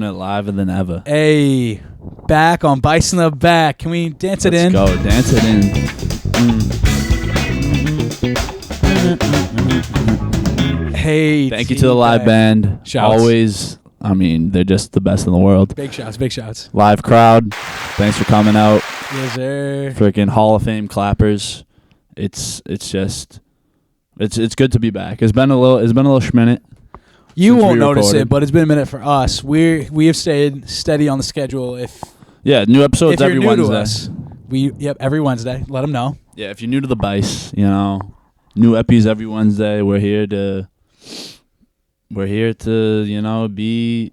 it liver than ever. Hey, back on Bice in the Back. Can we dance it in? Let's go. Dance it in. Hey, Thank you to the live band. Shouts. Always, I mean, they're just the best in the world. Big shouts, big shouts. Live crowd. Thanks for coming out. Yes, sir. Freaking Hall of Fame clappers. It's good to be back. It's been a little schminute. You won't notice it, but it's been a minute for us. We have stayed steady on the schedule. New episodes every Wednesday. To us, every Wednesday. Let them know. Yeah, if you're new to the Bice, new epis every Wednesday. We're here to be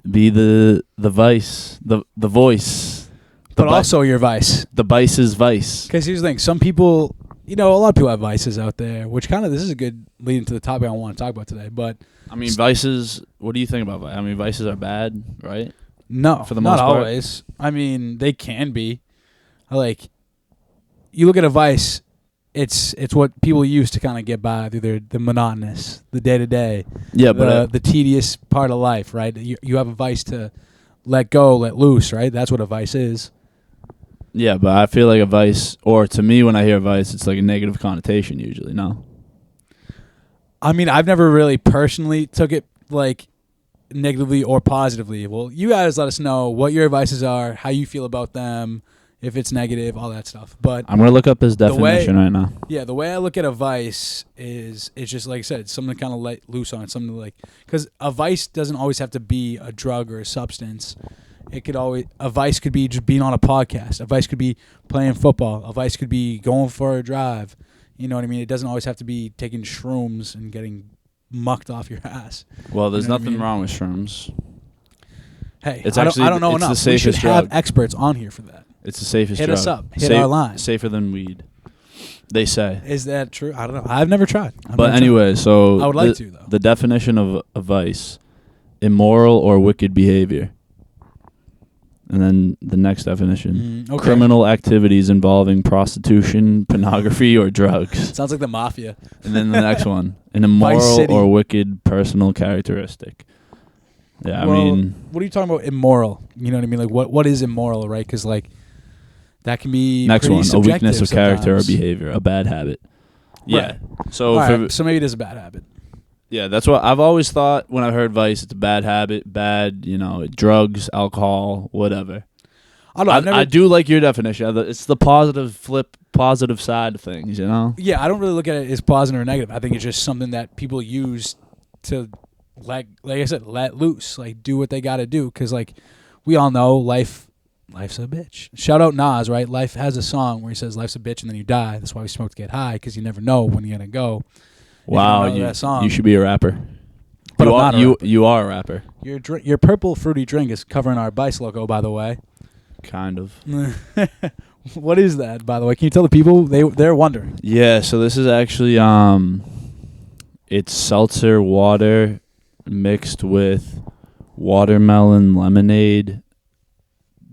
the Vice, the voice, but also your vice. The Bice's vice. Because here's the thing: some people, a lot of people have vices out there, which this is a good lead into the topic I want to talk about today. But I mean, vices. What do you think about vices? I mean, vices are bad, right? No, for the most not part. always. I mean, they can be. You look at a vice, it's what people use to kind of get by through the monotonous, the day to day, the tedious part of life, right? You have a vice to let go, let loose, right? That's what a vice is. Yeah, but I feel like a vice, or to me, when I hear vice, it's like a negative connotation usually. No. I mean, I've never really personally took it negatively or positively. Well, you guys let us know what your vices are, how you feel about them, if it's negative, all that stuff. But I'm going to look up this definition right now. Yeah, the way I look at a vice is it's just like I said, it's something to kind of let loose on, something because a vice doesn't always have to be a drug or a substance. A vice could be just being on a podcast. A vice could be playing football. A vice could be going for a drive. You know what I mean? It doesn't always have to be taking shrooms and getting mucked off your ass. Well, there's nothing wrong with shrooms. Hey, I don't know enough. The safest we should drug. have experts on here for that. It's the safest drug. Hit us up. Hit our line. Safer than weed, they say. Is that true? I don't know. I've never tried. So I would like to, though. The definition of a vice: immoral or wicked behavior. And then the next definition: criminal activities involving prostitution, pornography, or drugs. Sounds like the mafia. And then the next one: an immoral or wicked personal characteristic. Yeah, well, I mean, what are you talking about? Immoral? You know what I mean? What is immoral, right? Because that can be next one: a weakness of character or sometimes. behavior, a bad habit. Yeah. Right. So so maybe it is a bad habit. Yeah, that's what I've always thought when I've heard vice. It's a bad habit, drugs, alcohol, whatever. I do like your definition. It's the positive side of things, Yeah, I don't really look at it as positive or negative. I think it's just something that people use to, like I said, let loose, do what they got to do. Because we all know life's a bitch. Shout out Nas, right? Life has a song where he says life's a bitch and then you die. That's why we smoke to get high, because you never know when you're gonna go. Wow, you should be a rapper. But I'm not a rapper. You are a rapper. Your purple fruity drink is covering our Bice logo, by the way. Kind of. What is that, by the way? Can you tell the people? They're wondering. Yeah, so this is actually it's seltzer water mixed with watermelon lemonade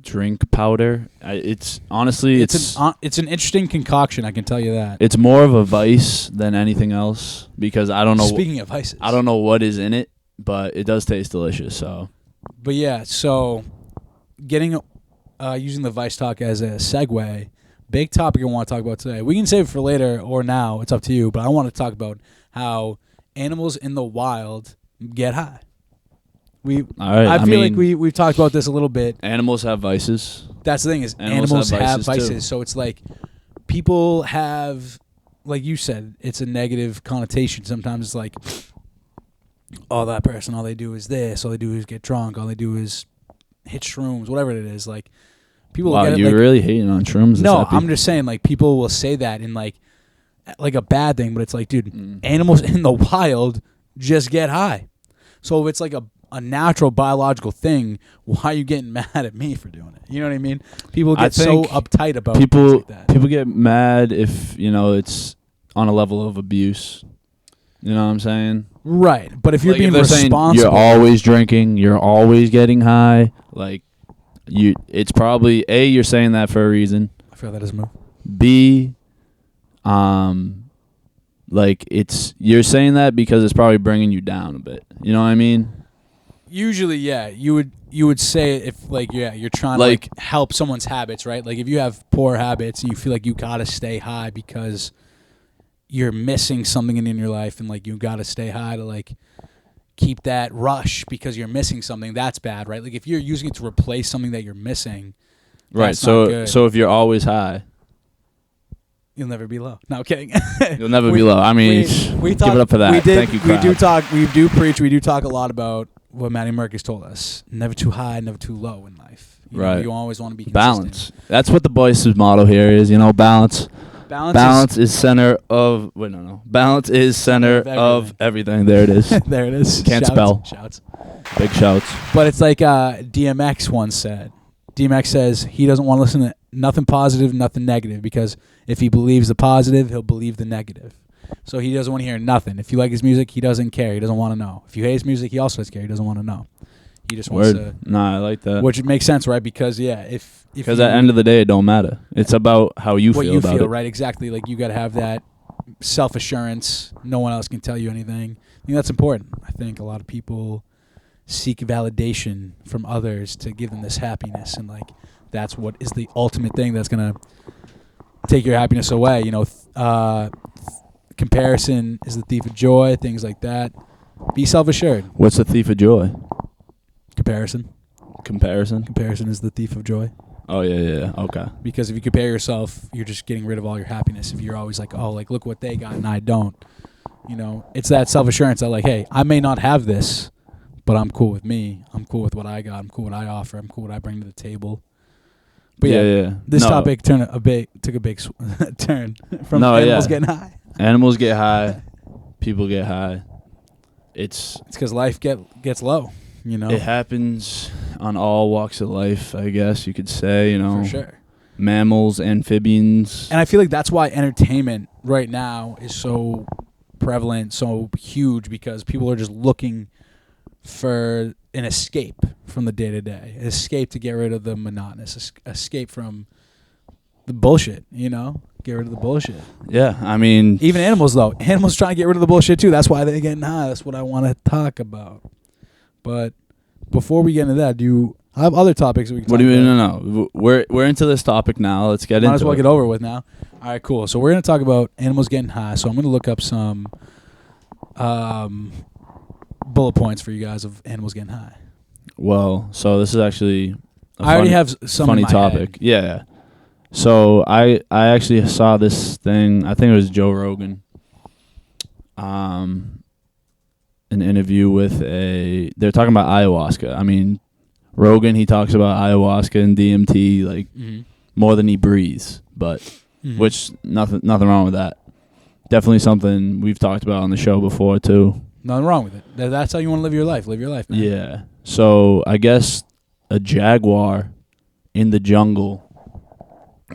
drink powder. It's honestly it's an interesting concoction, I can tell you that. It's more of a vice than anything else, because I don't know. Speaking of vices, I don't know what is in it, but it does taste delicious. So, but yeah, so getting using the vice talk as a segue, big topic I want to talk about today. We can save it for later or now. It's up to you. But I want to talk about how animals in the wild get high. I feel like we've talked about this a little bit. Animals have vices. That's the thing, is animals have vices. So it's people have, like you said, it's a negative connotation. Sometimes it's that person, all they do is this. All they do is get drunk. All they do is hit shrooms, whatever it is. People wow, get it, you're really hating on shrooms. No, I'm just saying, people will say that in like a bad thing, but it's dude, animals in the wild just get high. So if it's a natural biological thing, why are you getting mad at me for doing it? You know what I mean? People get so uptight about things like that. People get mad if, it's on a level of abuse. You know what I'm saying? Right. But if you're being responsible, you're always drinking, you're always getting high, it's probably A, you're saying that for a reason. I feel that doesn't move. B, you're saying that because it's probably bringing you down a bit. You know what I mean? Usually, yeah, you would say it if like you're trying to like help someone's habits, right? Like if you have poor habits and you feel like you gotta stay high because you're missing something in your life, and like you gotta stay high to like keep that rush because you're missing something. That's bad, right? Like if you're using it to replace something that you're missing, right? So if you're always high, you'll never be low. No, I'm kidding. You'll never be low. I mean, we give it up for that. Thank you, crowd. We do talk a lot about what Matty Merckis told us. Never too high, never too low in life. You know, you always want to be consistent. Balance. That's what the Bice's motto here is, balance. Balance is center of... Wait, no. Balance is center of everything. There it is. There it is. Can't spell. Shouts. Big shouts. But it's like DMX once said. DMX says he doesn't want to listen to nothing positive, nothing negative, because if he believes the positive, he'll believe the negative. So he doesn't want to hear nothing. If you like his music, he doesn't care. He doesn't want to know. If you hate his music, he also doesn't care. He doesn't want to know. He just wants to... Nah, I like that. Which makes sense, right? Because, because at the end of the day, it don't matter. It's about how you feel about it. What you feel, right? Exactly. Like, you got to have that self-assurance. No one else can tell you anything. I think that's important. I think a lot of people seek validation from others to give them this happiness, and, like, that's what is the ultimate thing that's going to take your happiness away. Comparison is the thief of joy, things like that. Be self-assured. What's the thief of joy? Comparison is the thief of joy. Oh, yeah. Okay. Because if you compare yourself, you're just getting rid of all your happiness. If you're always like, oh, like, look what they got and I don't. It's that self-assurance that, like, hey, I may not have this, but I'm cool with me. I'm cool with what I got. I'm cool with what I offer. I'm cool with what I bring to the table. But this topic took a big turn from animals getting high. Animals get high. People get high. It's because life gets low. It happens on all walks of life, I guess you could say. For sure. Mammals, amphibians, and I feel like that's why entertainment right now is so prevalent, so huge, because people are just looking for an escape from the day-to-day, an escape to get rid of the monotonous, escape from the bullshit, get rid of the bullshit. Yeah, I mean... Even animals, though. Animals trying to get rid of the bullshit, too. That's why they're getting high. That's what I want to talk about. But before we get into that, do you have other topics that we can talk about? What do you mean? No. We're into this topic now. Let's get into it. Might as well get over with now. All right, cool. So we're going to talk about animals getting high. So I'm going to look up some bullet points for you guys of animals getting high. Well, so this is actually I already have some funny topic. Head. Yeah. So I actually saw this thing. I think it was Joe Rogan. An interview with they're talking about ayahuasca. I mean, Rogan, he talks about ayahuasca and DMT more than he breathes, but which nothing wrong with that. Definitely something we've talked about on the show before too. Nothing wrong with it. That's how you want to live your life. Live your life, man. Yeah. So I guess a jaguar in the jungle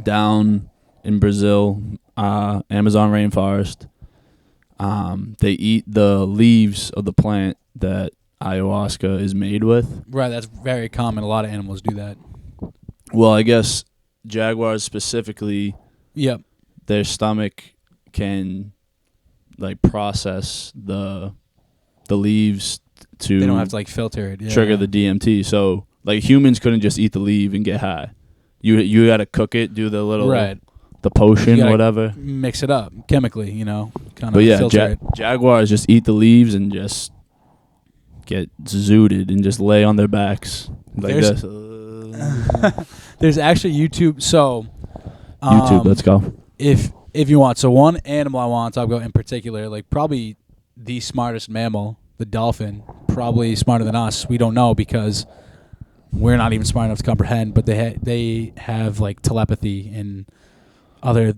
down in Brazil, Amazon rainforest. They eat the leaves of the plant that ayahuasca is made with. Right, that's very common. A lot of animals do that. Well, I guess jaguars specifically, yep, their stomach can like process the leaves to... They don't have to like filter it. Yeah. Trigger the DMT. So like humans couldn't just eat the leaf and get high. You got to cook it, do the little... Right. The potion, whatever. Mix it up chemically, kind of. But yeah, filter it. Jaguars just eat the leaves and just get zooted and just lay on their backs like this. There's actually YouTube. So YouTube, let's go. If you want, so one animal I want to talk about in particular, like probably the smartest mammal, the dolphin, probably smarter than us. We don't know because we're not even smart enough to comprehend. But they have like telepathy and they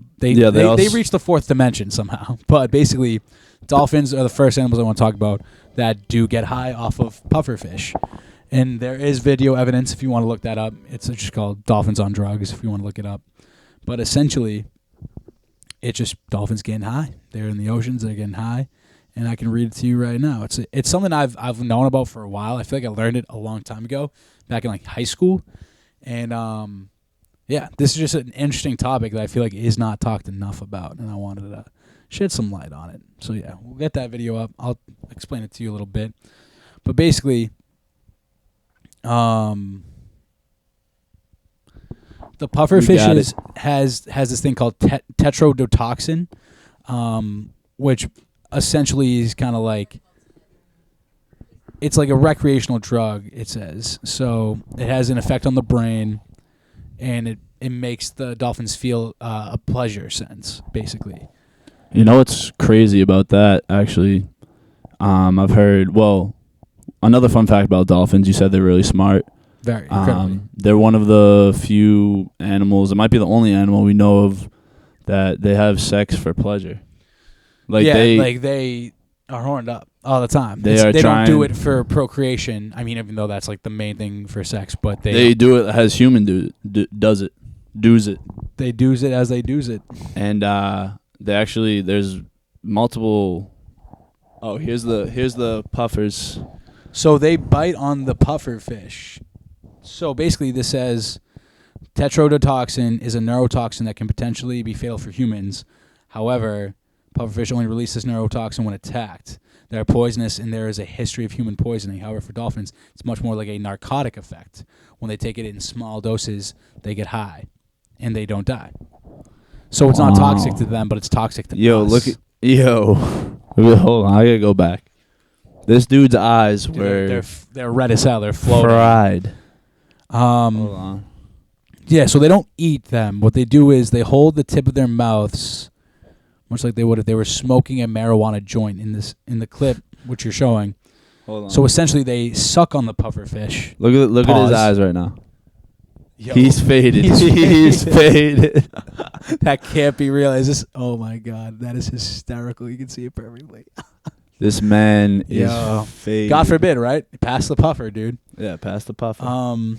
reach the fourth dimension somehow. But basically, dolphins are the first animals I want to talk about that do get high off of pufferfish. And there is video evidence if you want to look that up. It's just called Dolphins on Drugs if you want to look it up. But essentially, it's just dolphins getting high. They're in the oceans, they're getting high. And I can read it to you right now. It's something I've known about for a while. I feel like I learned it a long time ago, back in like high school. And yeah, this is just an interesting topic that I feel like is not talked enough about, and I wanted to shed some light on it. So yeah, we'll get that video up. I'll explain it to you a little bit. But basically, The pufferfish has this thing called tetrodotoxin, which essentially is kind of like, it's like a recreational drug, it says. So it has an effect on the brain, and it makes the dolphins feel a pleasure sense, basically. You know what's crazy about that, actually? I've heard, another fun fact about dolphins, you said they're really smart. Very incredibly. They're one of the few animals, it might be the only animal we know of, that they have sex for pleasure. They are horned up all the time. They don't do it for procreation. I mean, even though that's like the main thing for sex, but they do it as human does it. Do's it. They do's it as they do's it. And they actually, there's multiple. Oh, here's the puffers. So they bite on the puffer fish. So basically, this says tetrodotoxin is a neurotoxin that can potentially be fatal for humans. However, pufferfish only release this neurotoxin when attacked. They are poisonous, and there is a history of human poisoning. However, for dolphins, it's much more like a narcotic effect. When they take it in small doses, they get high, and they don't die. So it's not toxic to them, but it's toxic to us. Hold on, I gotta go back. This dude's eyes were they're red as hell. They're floating. Fried. Hold on. Yeah, so they don't eat them. What they do is they hold the tip of their mouths, much like they would if they were smoking a marijuana joint in the clip which you're showing. Hold on. So essentially, they suck on the pufferfish. Look at his eyes right now. Yo. He's faded. He's faded. That can't be real. Is this? Oh my god, that is hysterical. You can see it perfectly. This man is faded. God forbid, right? Pass the puffer, dude. Yeah, pass the puffer.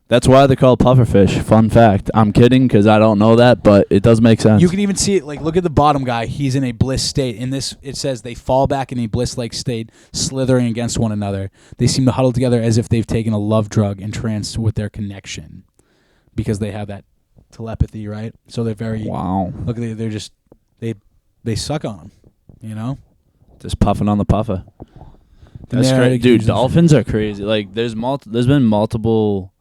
That's why they're called pufferfish. Fun fact. I'm kidding because I don't know that, but it does make sense. You can even see it. Like, look at the bottom guy. He's in a bliss state. In this, it says they fall back in a bliss-like state, slithering against one another. They seem to huddle together as if they've taken a love drug, entranced with their connection, because they have that telepathy, right? So they're very. Wow. Look at they're just they suck on them, you know. Just puffing on the puffer. That's crazy, dude. Dolphins are crazy. Like, there's been multiple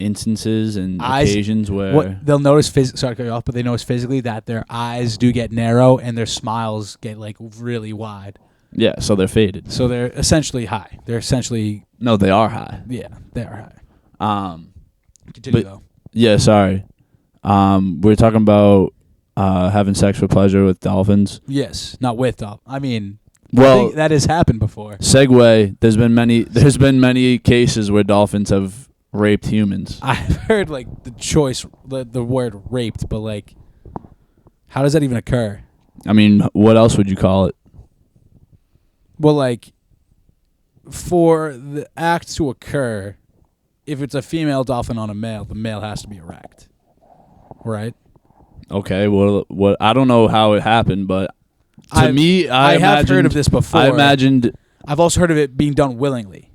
instances and occasions where they'll notice sorry to cut you off, but they notice physically that their eyes do get narrow and their smiles get like really wide. Yeah, so they're faded. So they're essentially high. They're essentially no, they are high. Yeah, they are high. Continue though. Yeah, sorry. We're talking about having sex for pleasure with dolphins. Yes, not with dolphins. I mean, well, I think that has happened before. Segue. There's been many cases where dolphins have raped humans. I've heard like the word raped, but like, how does that even occur? I mean, what else would you call it? Well, like, for the act to occur, if it's a female dolphin on a male, the male has to be erect, right? Okay, well, I don't know how it happened, but I have heard of this before. I've also heard of it being done willingly,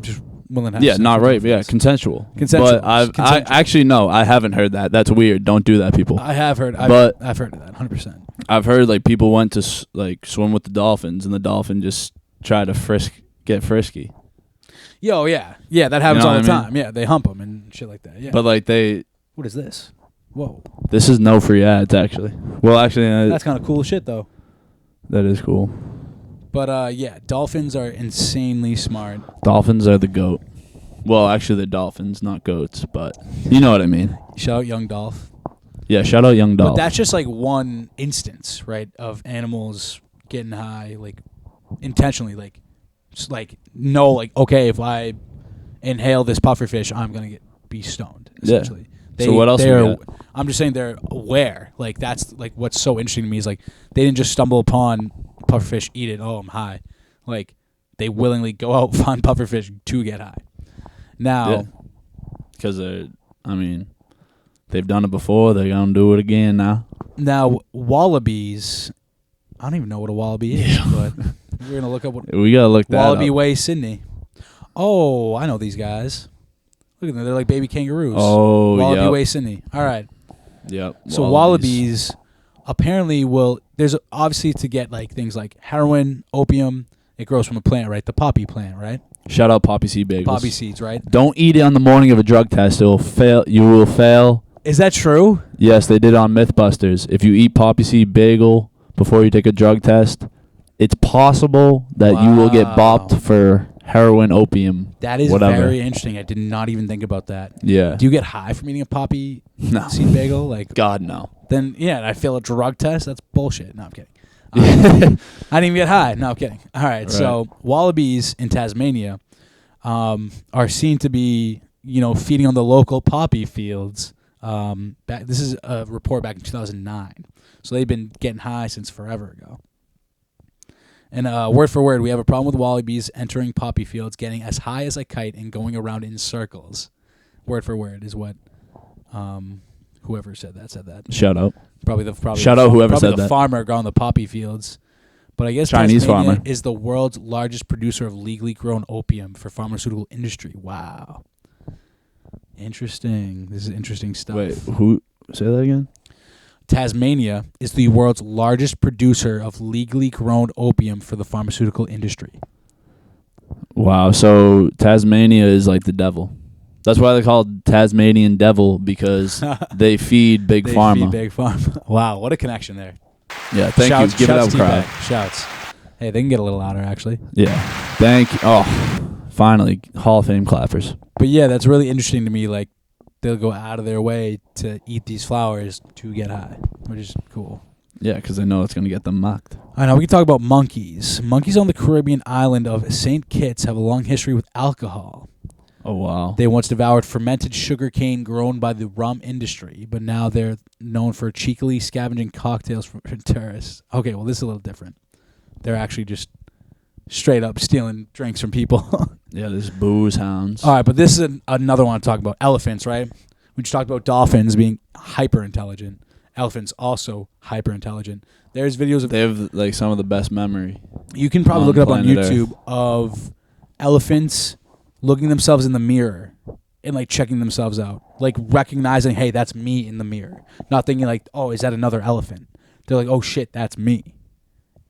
just willing to have sex not with rape. dolphins. Yeah, consensual. Consensual. But I actually no, I haven't heard that. That's weird. Don't do that, people. I have heard. I've heard of that 100%. I've heard like people went to like swim with the dolphins, and the dolphin just tried to get frisky. Yo, yeah, that happens all the time. Yeah, they hump them and shit like that. Yeah, but like what is this? Whoa, this is no free ads actually. Well, actually, that's kind of cool shit though. That is cool. But yeah, dolphins are insanely smart. Dolphins are the goat. Well, actually, they're dolphins, not goats, but you know what I mean. Shout out Young Dolph. Yeah, shout out Young Dolph. But that's just like one instance, right, of animals getting high, like intentionally, like just like no, like okay, if I inhale this pufferfish, I'm gonna be stoned. Essentially. Yeah. So what else? I'm just saying they're aware. Like that's like what's so interesting to me is like they didn't just stumble upon pufferfish, eat it. Oh, I'm high. Like they willingly go out find pufferfish to get high. Now, because they've done it before. They're gonna do it again now. Now wallabies. I don't even know what a wallaby is, but we're gonna look up what we gotta look that Wallaby up. Way, Sydney. Oh, I know these guys. Look at them. They're like baby kangaroos. Oh, Wallaby Way, Sydney. All right. Yep. So wallabies apparently will. There's obviously to get like things like heroin, opium, It grows from a plant, right? The poppy plant, right? Shout out poppy seed bagels. Poppy seeds, right? Don't eat it on the morning of a drug test. It will fail. You will fail. Is that true? Yes, they did it on Mythbusters. If you eat poppy seed bagel before you take a drug test, it's possible that you will get bopped for heroin, opium. That is very interesting. I did not even think about that. Yeah. Do you get high from eating a poppy seed bagel? Like, God, no. Then, yeah, I fail a drug test? That's bullshit. No, I'm kidding. I didn't even get high. No, I'm kidding. All right. So wallabies in Tasmania are seen to be, feeding on the local poppy fields. This is a report back in 2009. So they've been getting high since forever ago. And word for word, we have a problem with wallabies entering poppy fields, getting as high as a kite, and going around in circles. Word for word is what whoever said that. Shout out. Shout out whoever said the that. farmer on the poppy fields. But I guess Chinese Tasmania farmer is the world's largest producer of legally grown opium for pharmaceutical industry. Wow. Interesting. This is interesting stuff. Wait, who? Say that again? Tasmania is the world's largest producer of legally grown opium for the pharmaceutical industry. Wow. So Tasmania is like the devil. That's why they're called Tasmanian devil, because they feed Big Pharma. Wow, what a connection there. Yeah, thank you. Give it up, crowd. Shouts. Hey, they can get a little louder, actually. Yeah. Thank you. Oh, finally, Hall of Fame clappers. But yeah, that's really interesting to me. Like, they'll go out of their way to eat these flowers to get high, which is cool. Yeah, because they know it's going to get them mocked. I know. We can talk about monkeys. Monkeys on the Caribbean island of St. Kitts have a long history with alcohol. Oh, wow. They once devoured fermented sugar cane grown by the rum industry, but now they're known for cheekily scavenging cocktails from tourists. Okay, well, this is a little different. They're actually just straight up stealing drinks from people. Yeah, there's booze hounds. All right, but this is another one to talk about. Elephants, right? We just talked about dolphins being hyper intelligent. Elephants also hyper intelligent. There's videos of they have like some of the best memory. You can probably look it up on YouTube of elephants looking themselves in the mirror and like checking themselves out, like recognizing, hey, that's me in the mirror. Not thinking like, oh, is that another elephant? They're like, oh shit, that's me.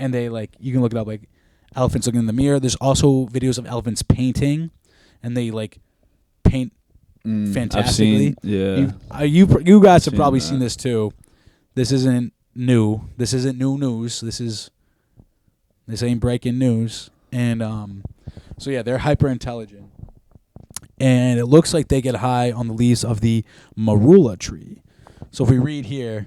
And they like, you can look it up, like elephants looking in the mirror. There's also videos of elephants painting, and they like paint fantastically. I've seen, yeah. You guys have probably seen this too. This isn't new. This isn't new news. This ain't breaking news. And so yeah, they're hyper intelligent. And it looks like they get high on the leaves of the marula tree. So if we read here,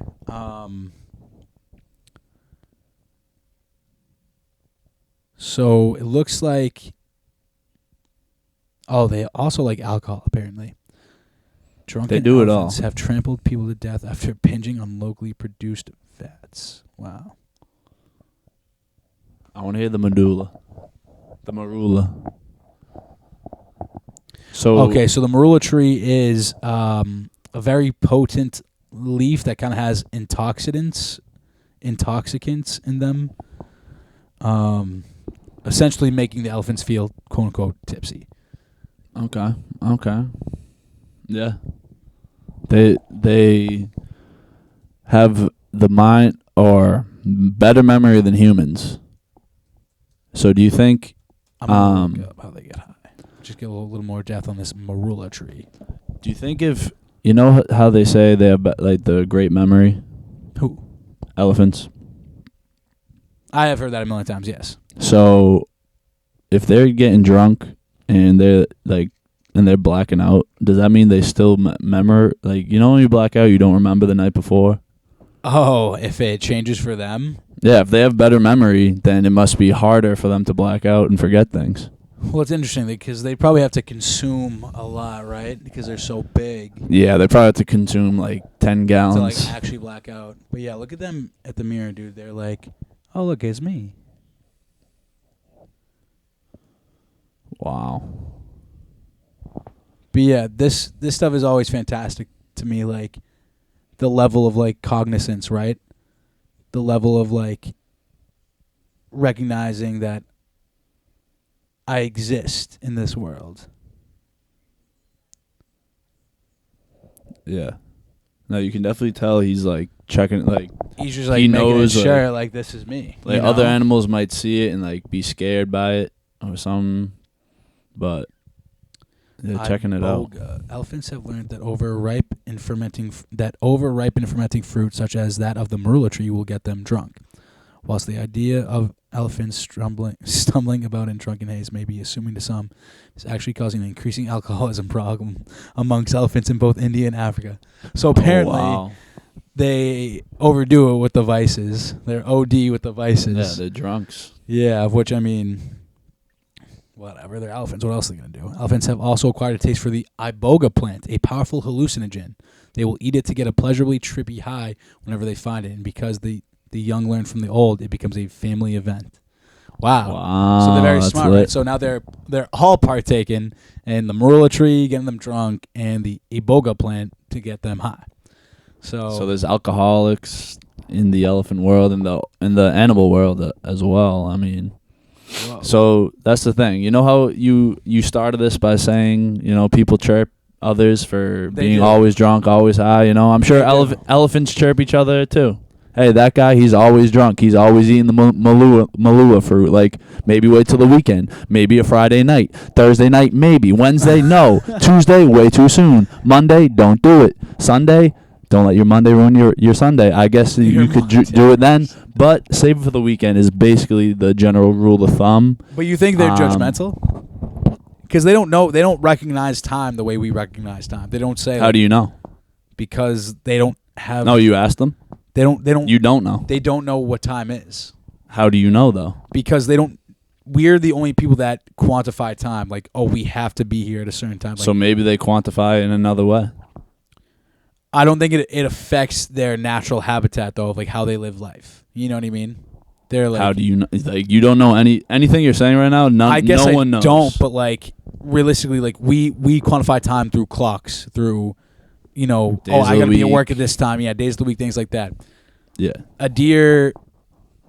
so it looks like, they also like alcohol, apparently. Drunken they do it all. elephants have trampled people to death after binging on locally produced fats. Wow. I want to hear the medulla. The marula. So the marula tree is a very potent leaf that kind of has intoxicants in them, essentially making the elephants feel quote unquote tipsy. Okay. Yeah. They have the mind or better memory than humans. So do you think I'm gonna look up how they get high. Just get a little more depth on this marula tree. Do you think if you know how they say they have like the great memory? Who? Elephants. I have heard that a million times. Yes. So if they're getting drunk and they're blacking out, does that mean they still remember? Like, when you black out, you don't remember the night before? Oh, if it changes for them? Yeah, if they have better memory, then it must be harder for them to black out and forget things. Well, it's interesting because they probably have to consume a lot, right? Because they're so big. Yeah, they probably have to consume like 10 gallons. To like actually black out. But yeah, look at them at the mirror, dude. They're like, oh, look, it's me. Wow. But yeah, this stuff is always fantastic to me, like the level of like cognizance, right? The level of like recognizing that I exist in this world. Yeah. No, you can definitely tell he's like checking, like he's just like he making knows, sure like this is me. Like other animals might see it and like be scared by it or something, but they're checking it out. Elephants have learned that overripe and fermenting fruit, such as that of the marula tree, will get them drunk. Whilst the idea of elephants stumbling about in drunken haze may be assuming to some, is actually causing an increasing alcoholism problem amongst elephants in both India and Africa. So apparently, they overdo it with the vices. They're OD with the vices. Yeah, they're drunks. Yeah, of which I mean, whatever. They're elephants. What else are they gonna do? Elephants have also acquired a taste for the iboga plant, a powerful hallucinogen. They will eat it to get a pleasurably trippy high whenever they find it, and because the young learn from the old, it becomes a family event. Wow. So they're very smart. Right? So now they're all partaking in the marula tree, getting them drunk, and the iboga plant to get them high. So there's alcoholics in the elephant world and the animal world as well. I mean, whoa. So that's the thing. You know how you started this by saying, people chirp others for being always drunk, always high. I'm sure elephants chirp each other too. Hey, that guy, he's always drunk. He's always eating the malua fruit. Like, maybe wait till the weekend. Maybe a Friday night. Thursday night, maybe. Wednesday, no. Tuesday, way too soon. Monday, don't do it. Sunday, don't let your Monday ruin your Sunday. I guess you could do it then, but save it for the weekend is basically the general rule of thumb. But you think they're judgmental? Because they don't know. They don't recognize time the way we recognize time. They don't say. How do you know? Because they don't have. No, you asked them. They don't. You don't know. They don't know what time is. How do you know though? Because they don't. We're the only people that quantify time. Like, oh, we have to be here at a certain time. Like, so maybe they quantify it in another way. I don't think it affects their natural habitat though, of like how they live life. You know what I mean? They're like. How do you know? Like, you don't know anything you're saying right now. I guess no one knows. Don't. But like realistically, like we quantify time through clocks, through. I got to be at work at this time. Yeah, days of the week, things like that. Yeah. A deer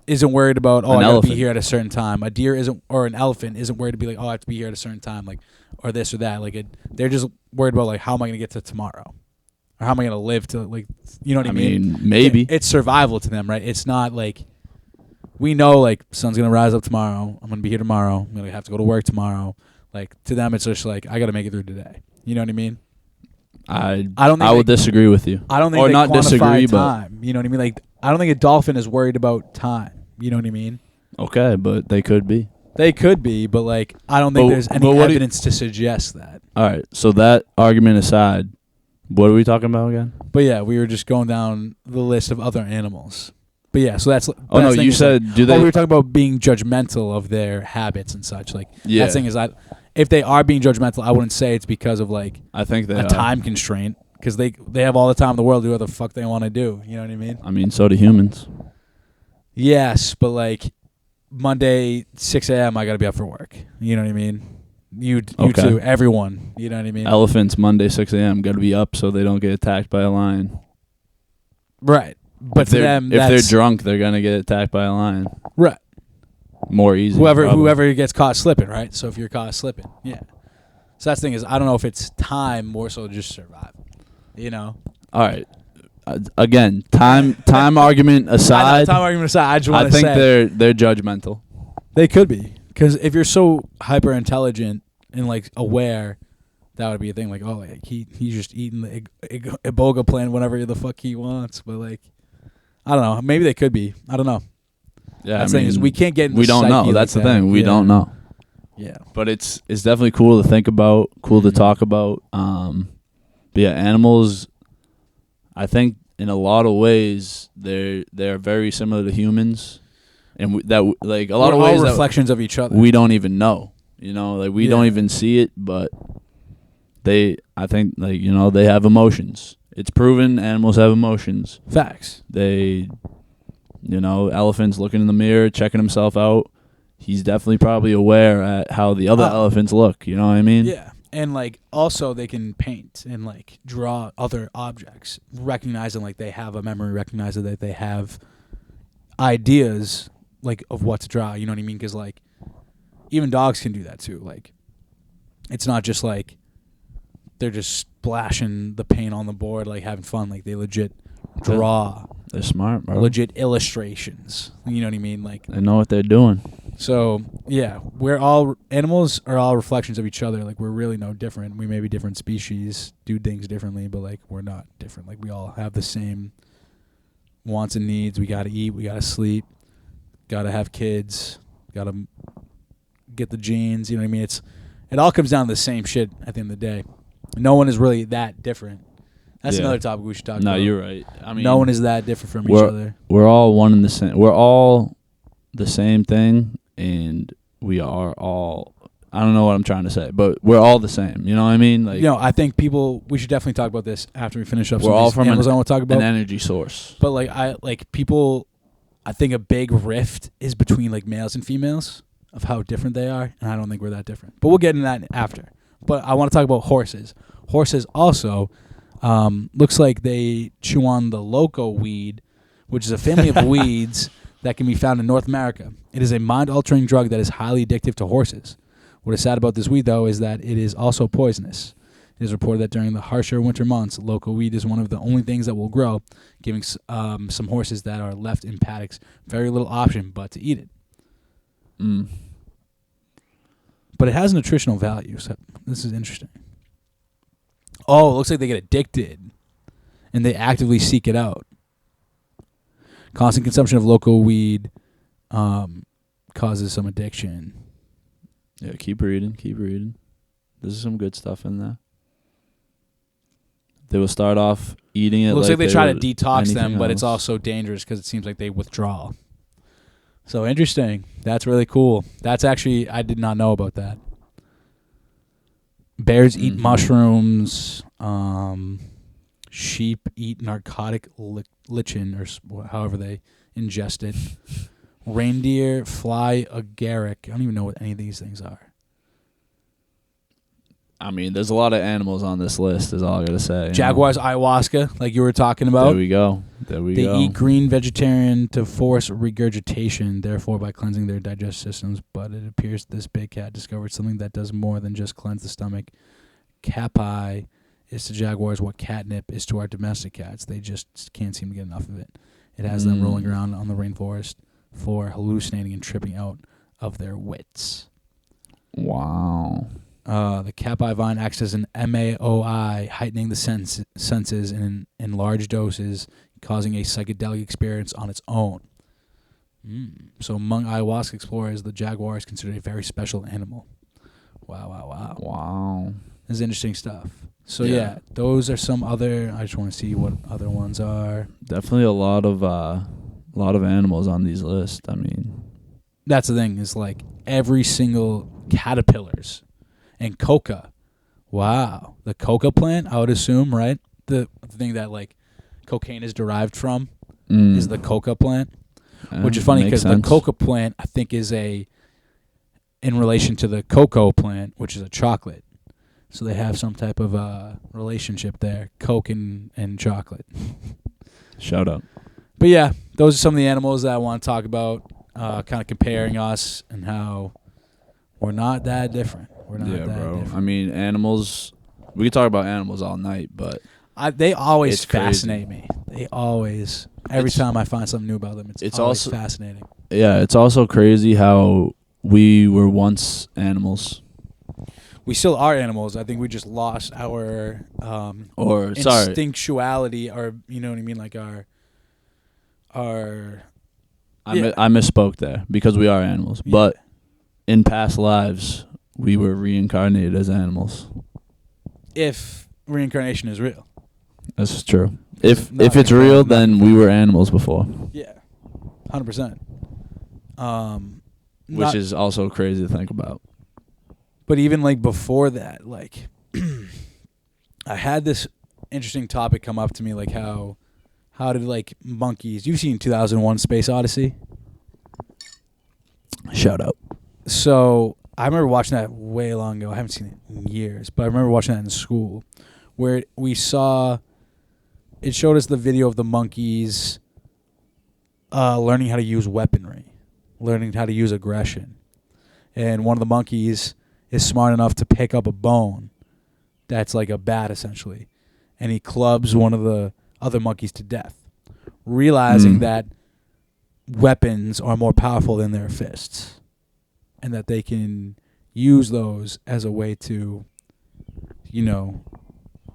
isn't worried about, I got to be here at a certain time. A deer isn't, or an elephant isn't worried to be like, I have to be here at a certain time, like, or this or that. Like, they're just worried about, like, how am I going to get to tomorrow? Or how am I going to live to, like, you know what I mean? I mean, maybe. It's survival to them, right? It's not like, we know, like, sun's going to rise up tomorrow. I'm going to be here tomorrow. I'm going to have to go to work tomorrow. Like, to them, it's just like, I got to make it through today. You know what I mean? I would disagree with you. I don't think they not disagree, time. You know what I mean? Like, I don't think a dolphin is worried about time. You know what I mean? Okay, but they could be. They could be, but like, I don't think there's any evidence to suggest that. All right. So that argument aside, what are we talking about again? But yeah, we were just going down the list of other animals. But yeah, so that's. Oh no, you said like, do they? We were talking about being judgmental of their habits and such. Like, yeah. That thing is, if they are being judgmental, I wouldn't say it's because of like I think they a time constraint, because they have all the time in the world to do whatever the fuck they want to do. You know what I mean? I mean, so do humans. Yes, but like Monday 6 a.m. I got to be up for work. You know what I mean? You too, everyone. You know what I mean? Elephants Monday 6 a.m. got to be up so they don't get attacked by a lion. Right, but to them, if they're drunk, they're gonna get attacked by a lion. Right. More easy. Whoever gets caught slipping, right? So if you're caught slipping, yeah. So that's the thing is, I don't know if it's time more so just survival. You know. All right. Again, time argument aside. I just want to say. I think they're judgmental. They could be, because if you're so hyper intelligent and like aware, that would be a thing. Like, oh, like he's just eating the iboga plant whenever the fuck he wants. But like, I don't know. Maybe they could be. I don't know. Yeah, that's the thing is we can't get. We don't know. That's the thing. We don't know. Yeah, but it's definitely cool to think about, cool to talk about. But yeah, animals. I think in a lot of ways they're very similar to humans, and like a lot of ways reflections of each other. We don't even know, like we don't even see it, but I think like they have emotions. It's proven animals have emotions. Facts. Elephants looking in the mirror, checking himself out. He's definitely probably aware at how the other elephants look. You know what I mean? Yeah. And like also they can paint and like draw other objects, recognizing like they have a memory, recognizing that they have ideas like of what to draw. You know what I mean? Because like even dogs can do that too. Like it's not just like they're just splashing the paint on the board, like having fun. Like they legit draw. They're smart, bro. Legit illustrations. You know what I mean? Like they know what they're doing. So yeah, animals are all reflections of each other. Like we're really no different. We may be different species, do things differently, but like we're not different. Like we all have the same wants and needs. We gotta eat. We gotta sleep. Gotta have kids. Gotta get the genes. You know what I mean? It all comes down to the same shit at the end of the day. No one is really that different. That's another topic we should talk about. No, you're right. I mean, no one is that different from each other. We're all one and the same. We're all the same thing, and we are all. I don't know what I'm trying to say, but we're all the same. You know what I mean? Like, I think we should definitely talk about this after we finish up. We're all from animals I want to talk about. An energy source. But I think a big rift is between like males and females of how different they are, and I don't think we're that different. But we'll get into that after. But I want to talk about horses. Horses also looks like they chew on the loco weed, which is a family of weeds that can be found in North America. It is a mind-altering drug that is highly addictive to horses. What is sad about this weed, though, is that it is also poisonous. It is reported that during the harsher winter months, loco weed is one of the only things that will grow, giving some horses that are left in paddocks very little option but to eat it. But it has nutritional value, so this is interesting. Oh, it looks like they get addicted, and they actively seek it out. Constant consumption of loco weed causes some addiction. Yeah, keep reading. There's some good stuff in there. They will start off eating it. Looks like they try to detox them, but it's also dangerous because it seems like they withdraw. So interesting. That's really cool. That's actually, I did not know about that. Bears eat mushrooms. Sheep eat narcotic lichen, or however they ingest it. Reindeer fly agaric. I don't even know what any of these things are. I mean, there's a lot of animals on this list, is all I got to say. Jaguars, ayahuasca, like you were talking about. There we go. They eat green vegetarian to force regurgitation, therefore by cleansing their digestive systems. But it appears this big cat discovered something that does more than just cleanse the stomach. Capi is to jaguars what catnip is to our domestic cats. They just can't seem to get enough of it. It has them rolling around on the rainforest floor, hallucinating and tripping out of their wits. Wow. The capi vine acts as an MAOI, heightening the senses in large doses, causing a psychedelic experience on its own. So among ayahuasca explorers, the jaguar is considered a very special animal. Wow. This is interesting stuff. So yeah, those are some other. I just want to see what other ones are. Definitely a lot of animals on these lists. I mean, that's the thing, is like every single caterpillars and coca. Wow, the coca plant, I would assume, right? The thing that like cocaine is derived from is the coca plant, which is funny because the coca plant I think is in relation to the cocoa plant, which is a chocolate. So they have some type of relationship there, Coke and chocolate. Shout out. But yeah, those are some of the animals that I want to talk about, kind of comparing us and how we're not that different. We're not that different. I mean, animals, we could talk about animals all night, but they always fascinate me. They always, every time I find something new about them, it's always also fascinating. Yeah, it's also crazy how we were once animals. We still are animals. I think we just lost our instinctuality, or you know what I mean, like our. I misspoke there because we are animals, but in past lives we were reincarnated as animals. If reincarnation is real, this is true. If it's real, then we were animals before. Yeah, 100%. Which is also crazy to think about. But even like before that, like I had this interesting topic come up to me, like how did like monkeys? You've seen 2001: Space Odyssey? Shout out. So I remember watching that way long ago. I haven't seen it in years, but I remember watching that in school, where we saw. It showed us the video of the monkeys learning how to use weaponry, learning how to use aggression, and one of the monkeys is smart enough to pick up a bone that's like a bat essentially, and he clubs one of the other monkeys to death, realizing that weapons are more powerful than their fists, and that they can use those as a way to,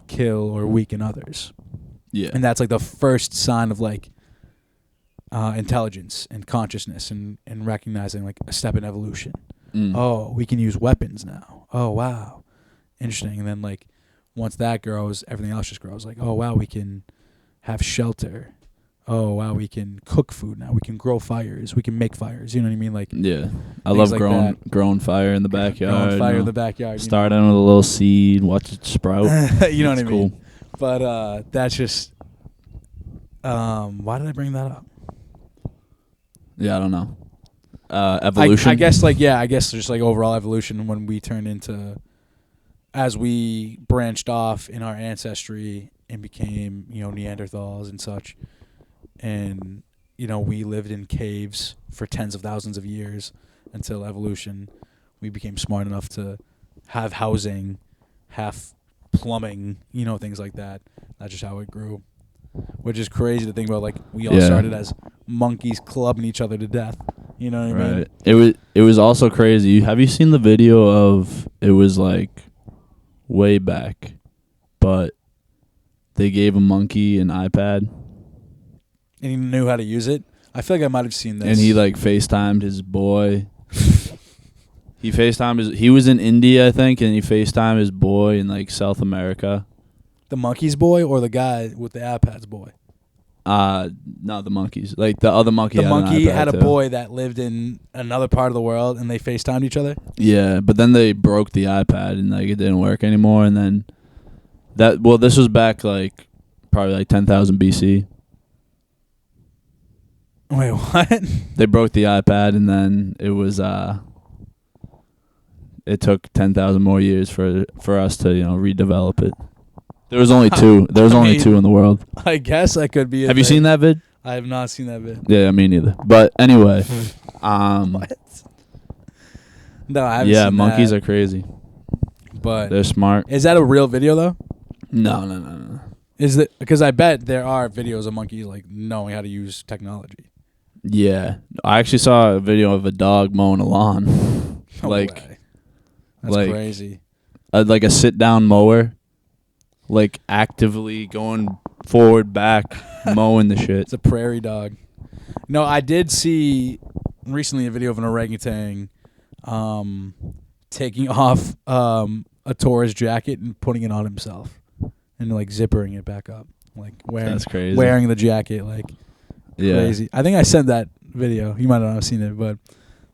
kill or weaken others. Yeah. And that's like the first sign of like intelligence and consciousness and recognizing like a step in evolution. Oh, we can use weapons now. Oh, wow. Interesting. And then like once that grows, everything else just grows. Like, oh, wow, we can have shelter. Oh, wow, we can cook food now. We can grow fires. We can make fires. You know what I mean? Like, yeah. I love like growing fire in the backyard. Growing fire in the backyard. Starting with a little seed, watch it sprout. You know what I mean? Cool. But that's just... why did I bring that up? Yeah, I don't know. Evolution. I guess just like overall evolution when we turned into, as we branched off in our ancestry and became, Neanderthals and such, and we lived in caves for tens of thousands of years until evolution. We became smart enough to have housing, have plumbing, things like that. That's just how it grew. Which is crazy to think about. Like we all started as monkeys clubbing each other to death. You know what I mean? It was also crazy. Have you seen the video of it was like way back, but they gave a monkey an iPad and he knew how to use it? I feel like I might have seen this. And he like FaceTimed his boy. He was in India, I think, and he FaceTimed his boy in like South America. The monkey's boy or the guy with the iPad's boy? No, the monkeys. Like the other monkey. The monkey had a boy that lived in another part of the world, and they FaceTimed each other. Yeah, but then they broke the iPad, and like it didn't work anymore. And then this was back like probably like 10,000 BC. Wait, what? They broke the iPad, and then it was it took 10,000 more years for us to redevelop it. There was only two. There was only two in the world. I guess that could be. Have you seen that vid? I have not seen that vid. Yeah, me neither. But anyway, what? No, I haven't. Yeah, monkeys are crazy, but they're smart. Is that a real video though? No. Is it because I bet there are videos of monkeys like knowing how to use technology. Yeah, I actually saw a video of a dog mowing a lawn. No way. That's crazy. Like a sit-down mower. Like actively going forward, back, mowing the shit. It's a prairie dog. No, I did see recently a video of an orangutan taking off a tourist jacket and putting it on himself and like zippering it back up, like That's crazy. Wearing the jacket, like crazy. I think I sent that video. You might not have seen it, but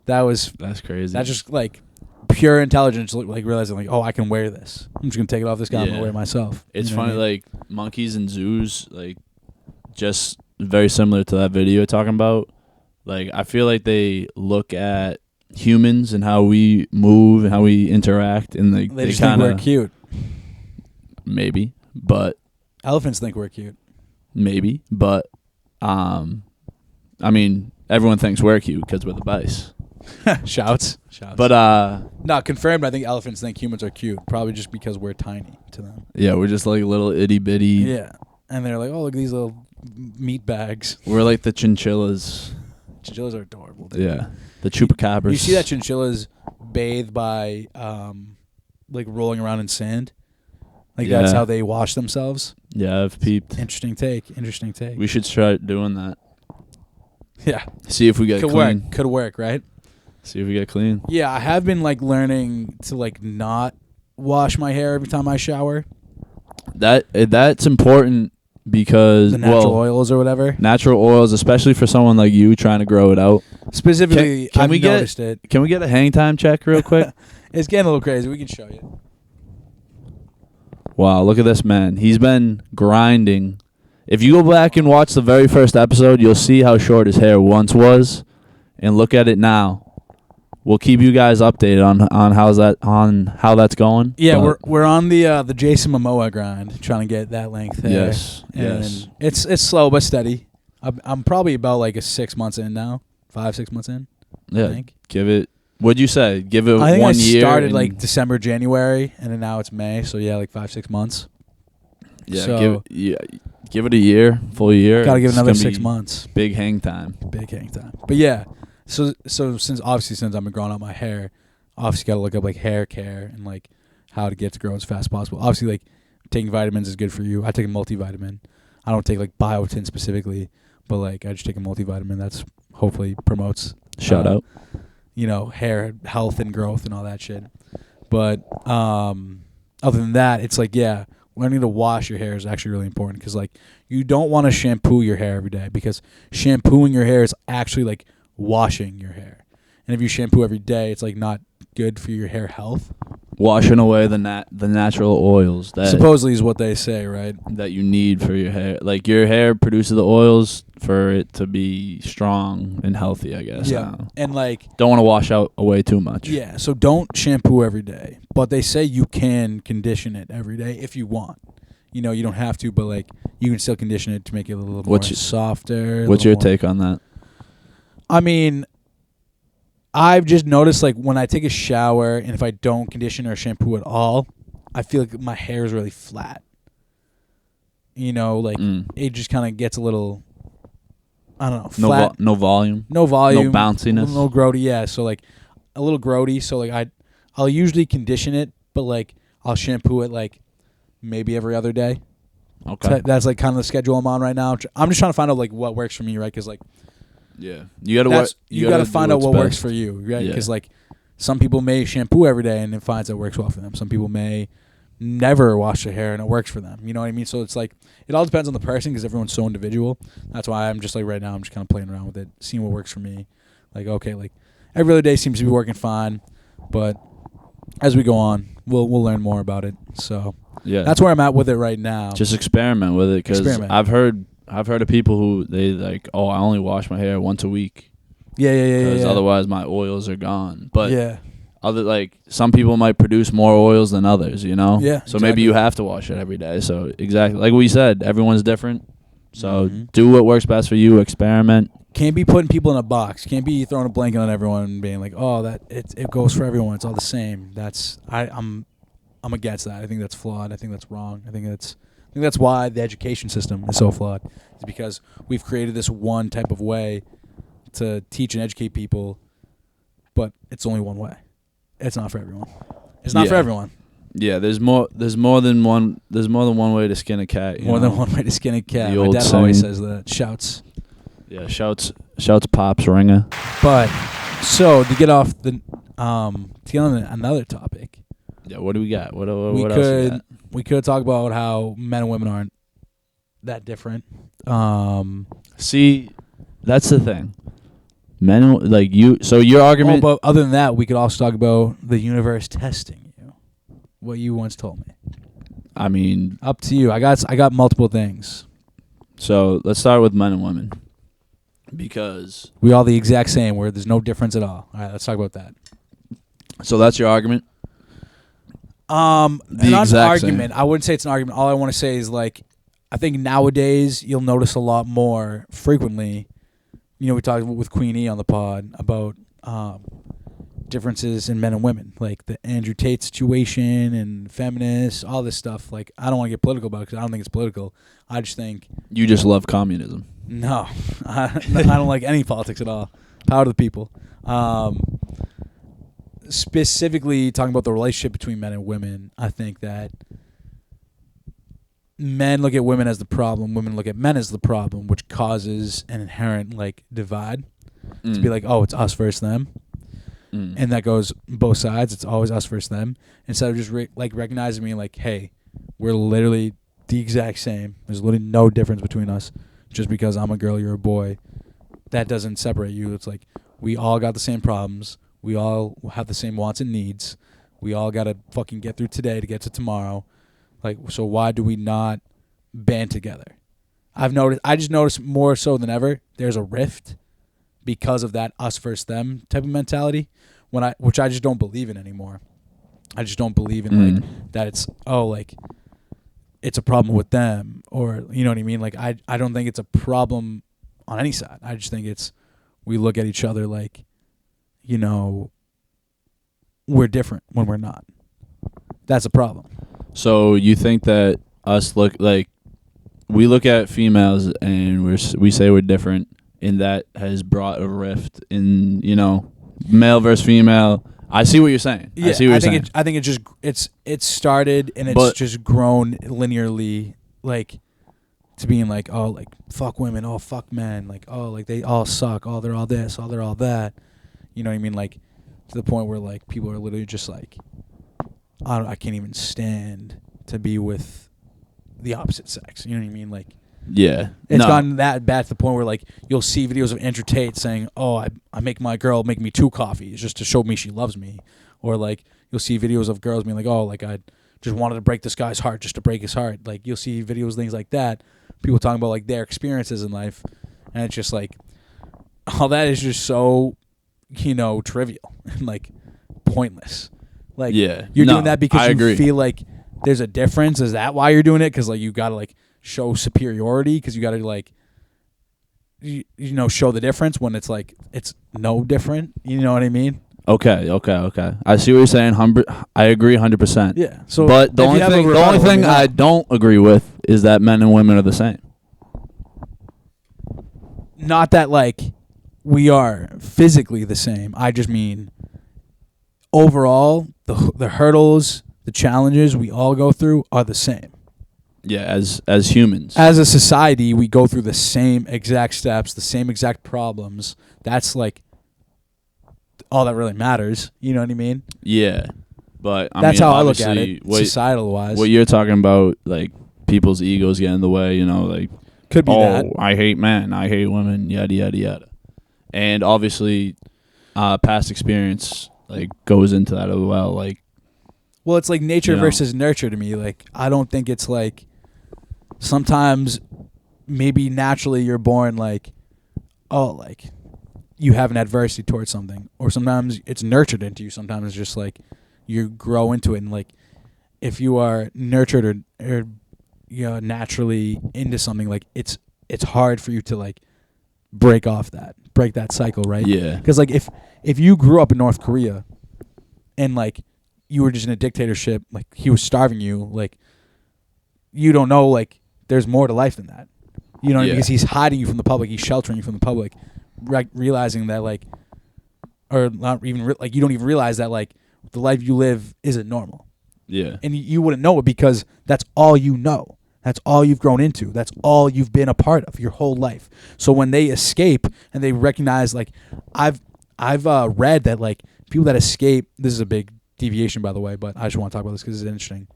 that's crazy. That's just like pure intelligence, like realizing like, oh, I can wear this. I'm just gonna take it off this guy. I'm gonna wear it myself. It's funny, like monkeys in zoos, like just very similar to that video you're talking about. Like I feel like they look at humans and how we move and how we interact, and like they just think we're cute. Maybe, but elephants think we're cute. Maybe, but I mean, everyone thinks we're cute because we're the Bice. Shouts. But not confirmed. I think elephants think humans are cute, probably just because we're tiny to them. Yeah, we're just like little itty bitty. Yeah, and they're like, oh, look at these little meat bags. We're like the chinchillas. Chinchillas are adorable. Dude. Yeah, the chupacabras. You see that chinchillas bathe by like rolling around in sand? Like that's how they wash themselves? Yeah, I've peeped. Interesting take. We should start doing that. Yeah. See if we get clean. Could work, right? See if we get clean. Yeah, I have been like learning to like not wash my hair every time I shower. That's important because the natural oils or whatever. Natural oils, especially for someone like you trying to grow it out. Specifically, I've noticed it. Can we get a hang time check real quick? It's getting a little crazy. We can show you. Wow, look at this man. He's been grinding. If you go back and watch the very first episode, you'll see how short his hair once was, and look at it now. We'll keep you guys updated on how that's going. Yeah, we're on the Jason Momoa grind, trying to get that length hair. Yes. It's slow but steady. I'm probably about like 6 months in now, 5-6 months in. Yeah, I think. give it What'd you say? Give it 1 year. I think I started like December, January, and then now it's May. So yeah, like 5-6 months. Yeah, so give it a year, full year. Gotta give it another 6 months. Big hang time. Big hang time. But yeah, so since I've been growing out my hair, obviously gotta look up like hair care and like how to get to grow as fast as possible. Obviously, like taking vitamins is good for you. I take a multivitamin. I don't take like biotin specifically, but like I just take a multivitamin that's hopefully promotes shout out, hair health and growth and all that shit. But other than that, it's like learning to wash your hair is actually really important because like you don't want to shampoo your hair every day because shampooing your hair is actually like washing your hair, and if you shampoo every day, it's like not good for your hair health. Washing away the natural oils that supposedly is what they say, right? That you need for your hair. Like your hair produces the oils for it to be strong and healthy, I guess. Yeah, and like don't want to wash out away too much. Yeah, so don't shampoo every day, but they say you can condition it every day if you want. You don't have to, but like you can still condition it to make it a little more softer. What's your take on that? I mean, I've just noticed like when I take a shower and if I don't condition or shampoo at all, I feel like my hair is really flat. It just kind of gets a little, I don't know, flat. No volume. No volume. No bounciness. No grody, yeah. So like a little grody. So like I'll usually condition it, but like I'll shampoo it like maybe every other day. Okay. So that's like kind of the schedule I'm on right now. I'm just trying to find out like what works for me, right? Because like. Yeah, you gotta find out what works for you, right? Because like some people may shampoo every day and it finds that works well for them. Some people may never wash their hair and it works for them. You know what I mean? So it's like it all depends on the person because everyone's so individual. That's why I'm just like right now I'm just kind of playing around with it, seeing what works for me. Like okay, like every other day seems to be working fine, but as we go on, we'll learn more about it. So yeah, that's where I'm at with it right now. Just experiment with it because I've heard of people who they like, I only wash my hair once a week. Yeah. Because otherwise my oils are gone. But some people might produce more oils than others, Yeah. So exactly. maybe you have to wash it every day. So exactly like we said, everyone's different. So do what works best for you. Experiment. Can't be putting people in a box. Can't be throwing a blanket on everyone and being like, it goes for everyone. It's all the same. I'm against that. I think that's flawed. I think that's wrong. I think that's why the education system is so flawed. It's because we've created this one type of way to teach and educate people, but it's only one way. It's not for everyone. It's not for everyone. Yeah, there's more than one way to skin a cat. More than one way to skin a cat. My dad always says that. Shouts. Yeah, shouts pops ringer. But so to get off to get on another topic. Yeah, what do we got? What else we got? We could talk about how men and women aren't that different. See, that's the thing. Men like you. So your argument. But other than that, we could also talk about the universe testing you. What you once told me. I mean, up to you. I got multiple things. So let's start with men and women, because we all the exact same. Where there's no difference at all. All right, let's talk about that. So that's your argument. Not an argument. Same. I wouldn't say it's an argument. All I want to say is like, I think nowadays you'll notice a lot more frequently. We talked with Queen E on the pod about differences in men and women, like the Andrew Tate situation and feminists, all this stuff. Like, I don't want to get political about it because I don't think it's political. I just think you just love communism. No, I don't like any politics at all. Power to the people. Specifically talking about the relationship between men and women, I think that men look at women as the problem, women look at men as the problem, which causes an inherent like divide. To be like, oh, it's us versus them. And that goes both sides. It's always us versus them. Instead of just recognizing me like, hey, we're literally the exact same. There's literally no difference between us. Just because I'm a girl, you're a boy, that doesn't separate you. It's like we all got the same problems. We all have the same wants and needs. We all got to fucking get through today to get to tomorrow. Like, so why do we not band together? I just noticed more so than ever, there's a rift because of that us versus them type of mentality, which I just don't believe in anymore. I just don't believe in like that it's it's a problem with them, or you know what I mean? Like I don't think it's a problem on any side. I just think we look at each other like, we're different when we're not. That's a problem. So you think that us we look at females and we say we're different, and that has brought a rift in, male versus female. I see what you're saying. Yeah, I see what you're saying. I think it started and it's just grown linearly, like, to being like, oh, like, fuck women, oh, fuck men, like, oh, like, they all suck, oh, they're all this, oh, they're all that. You know what I mean? Like, to the point where, like, people are literally just like, I can't even stand to be with the opposite sex. You know what I mean? Like, yeah, it's gotten that bad to the point where, like, you'll see videos of Andrew Tate saying, oh, I make my girl make me 2 coffees just to show me she loves me. Or, like, you'll see videos of girls being like, oh, like, I just wanted to break this guy's heart just to break his heart. Like, you'll see videos, things like that. People talking about, like, their experiences in life. And it's just like, all that is just so, trivial and, like, pointless. Like, you're doing that because you feel like there's a difference. Is that why you're doing it? Because, like, you got to, like, show superiority, because you got to, like, show the difference when it's, like, it's no different. You know what I mean? Okay. I see what you're saying. I agree 100%. Yeah. So, but the only thing I don't agree with is that men and women are the same. Not that, like, we are physically the same. I just mean overall, the hurdles, the challenges we all go through are the same. Yeah, as humans. As a society, we go through the same exact steps, the same exact problems. That's, like, all that really matters. You know what I mean? Yeah. But that's how I look at it, societal-wise. What you're talking about, like, people's egos get in the way, like, could be that. I hate men, I hate women, yada, yada, yada. And obviously, past experience, like, goes into that as well. Like, well, it's like nature versus nurture to me. Like, I don't think it's like, sometimes maybe naturally you're born like, oh, like, you have an adversity towards something, or sometimes it's nurtured into you. Sometimes it's just like you grow into it, and, like, if you are nurtured or naturally into something, like, it's hard for you to, like, break that cycle, right? Yeah. Because, like, if you grew up in North Korea and, like, you were just in a dictatorship, like, he was starving you, like, you don't know, like, there's more to life than that. You know what I mean? Because he's hiding you from the public, he's sheltering you from the public, realizing that, like, or not even like, you don't even realize that, like, the life you live isn't normal. Yeah. And you wouldn't know it because that's all you know. That's all you've grown into. That's all you've been a part of your whole life. So when they escape and they recognize, like, I've read that, like, people that escape, this is a big deviation, by the way, but I just want to talk about this because it's interesting.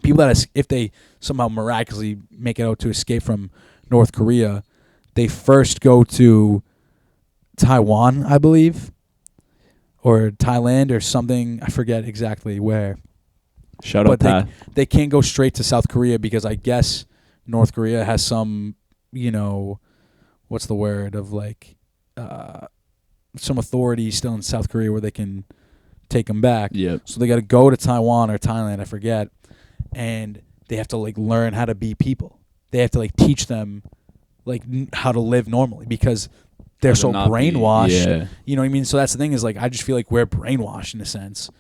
People that, if they somehow miraculously make it out to escape from North Korea, they first go to Taiwan, I believe, or Thailand or something. I forget exactly where. Shout out Thai. They can't go straight to South Korea because I guess North Korea has some, what's the word of, like, some authority still in South Korea where they can take them back. Yep. So they got to go to Taiwan or Thailand, I forget, and they have to, like, learn how to be people. They have to, like, teach them, like, how to live normally because they're so brainwashed. Yeah. You know what I mean? So that's the thing, is, like, I just feel like we're brainwashed in a sense.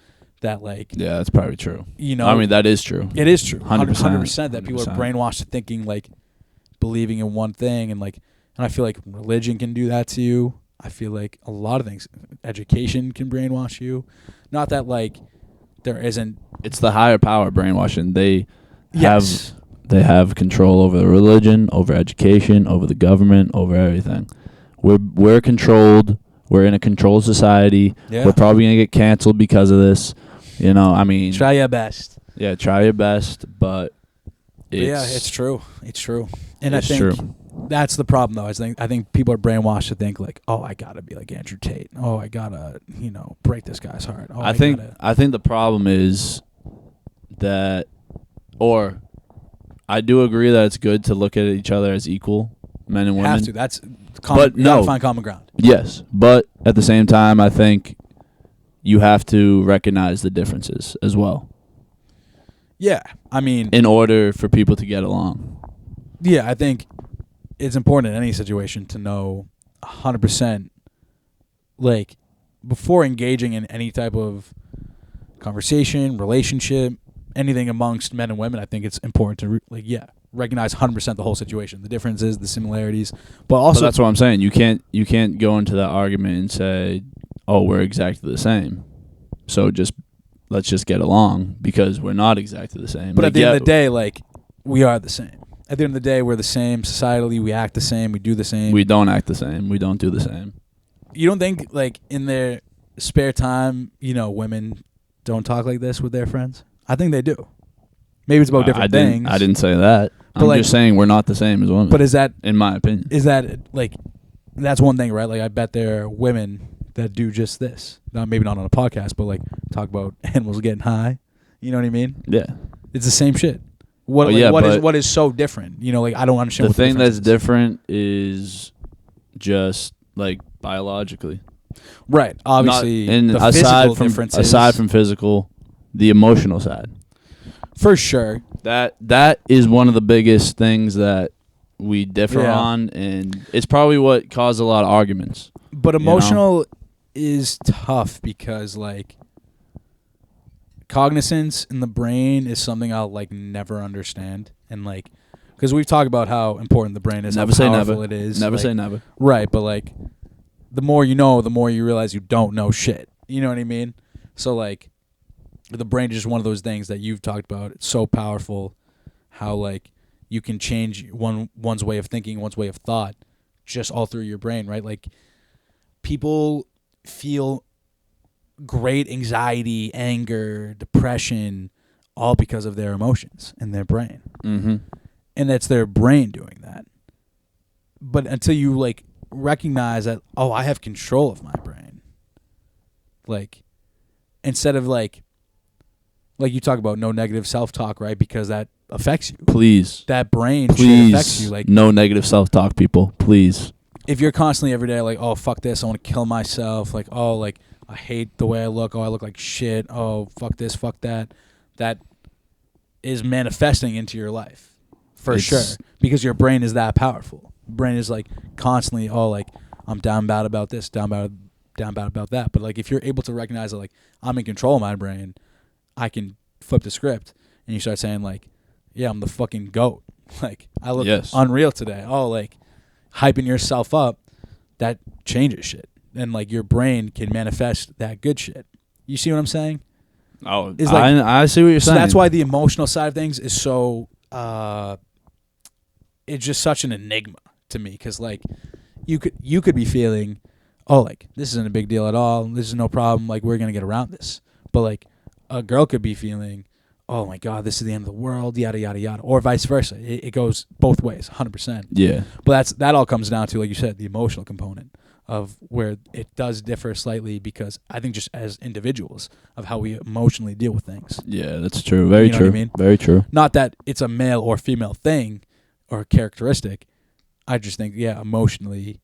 That, like, yeah, that's probably true. I mean, that is true. It is true. 100% that people are brainwashed to thinking, like, believing in one thing, and, like, and I feel like religion can do that to you. I feel like a lot of things, education can brainwash you. Not that, like, there isn't. It's the higher power brainwashing. They have control over the religion, over education, over the government, over everything. We're controlled. We're in a controlled society. Yeah. We're probably gonna get canceled because of this. I mean, try your best. Yeah, try your best, but it's true. It's true. And I think that's the problem, though. I think people are brainwashed to think, like, oh, I gotta be like Andrew Tate. Oh, I gotta, break this guy's heart. Oh, I think the problem is that, or I do agree that it's good to look at each other as equal, men and women. Have to. That's common. You gotta find common ground. Yes, but at the same time, I think you have to recognize the differences as well. Yeah, I mean, in order for people to get along. Yeah, I think it's important in any situation to know 100%, like, before engaging in any type of conversation, relationship, anything amongst men and women, I think it's important to recognize 100% the whole situation, the differences, the similarities, but also that's what I'm saying. You can't go into that argument and say, "Oh, we're exactly the same." So let's just get along, because we're not exactly the same. But at the end of the day, we are the same. At the end of the day, we're the same societally. We act the same. We do the same. We don't act the same. We don't do the same. You don't think in their spare time, women don't talk like this with their friends? I think they do. Maybe it's about different things. I didn't say that. But I'm just saying we're not the same as women. But is that, in my opinion, that's one thing, right? I bet there are women that do just this. Maybe not on a podcast, but talk about animals getting high. You know what I mean? Yeah. It's the same shit. What is so different? I don't understand. The thing that's different is just biologically, right? Obviously, the aside from physical, the emotional side, for sure. That is one of the biggest things that we differ on, and it's probably what caused a lot of arguments. But emotional is tough because cognizance in the brain is something I'll never understand, and because we've talked about how important the brain is, never how say powerful never. It is. Never say never. Right, but the more you know, the more you realize you don't know shit. You know what I mean? So the brain is just one of those things that you've talked about. It's so powerful, how you can change one's way of thinking, one's way of thought, just all through your brain, right? People feel great anxiety, anger, depression, all because of their emotions in their brain. Mm-hmm. And that's their brain doing that. But until you recognize that, oh, I have control of my brain. Instead of you talk about no negative self-talk, right? Because that affects you. Please. That brain shit affects you. No negative self-talk, people. Please. If you're constantly every day oh, fuck this, I want to kill myself. I hate the way I look. Oh, I look like shit. Oh, fuck this, fuck that. That is manifesting into your life for sure, because your brain is that powerful. Brain is constantly, I'm down bad about this, down bad about that. But if you're able to recognize that I'm in control of my brain, I can flip the script, and you start saying yeah, I'm the fucking GOAT. I look unreal today. Oh, hyping yourself up, that changes shit. And your brain can manifest that good shit. You see what I'm saying? Oh, I see what you're saying. That's why the emotional side of things is so. It's just such an enigma to me, because you could be feeling, oh, this isn't a big deal at all. This is no problem. We're gonna get around this. But a girl could be feeling, oh my God, this is the end of the world, yada yada yada, or vice versa. It goes both ways, 100%. Yeah. But that all comes down to, like you said, the emotional component of where it does differ slightly, because I think just as individuals of how we emotionally deal with things. Yeah, that's true. Very true. What I mean? Very true. Not that it's a male or female thing or characteristic. I just think, emotionally,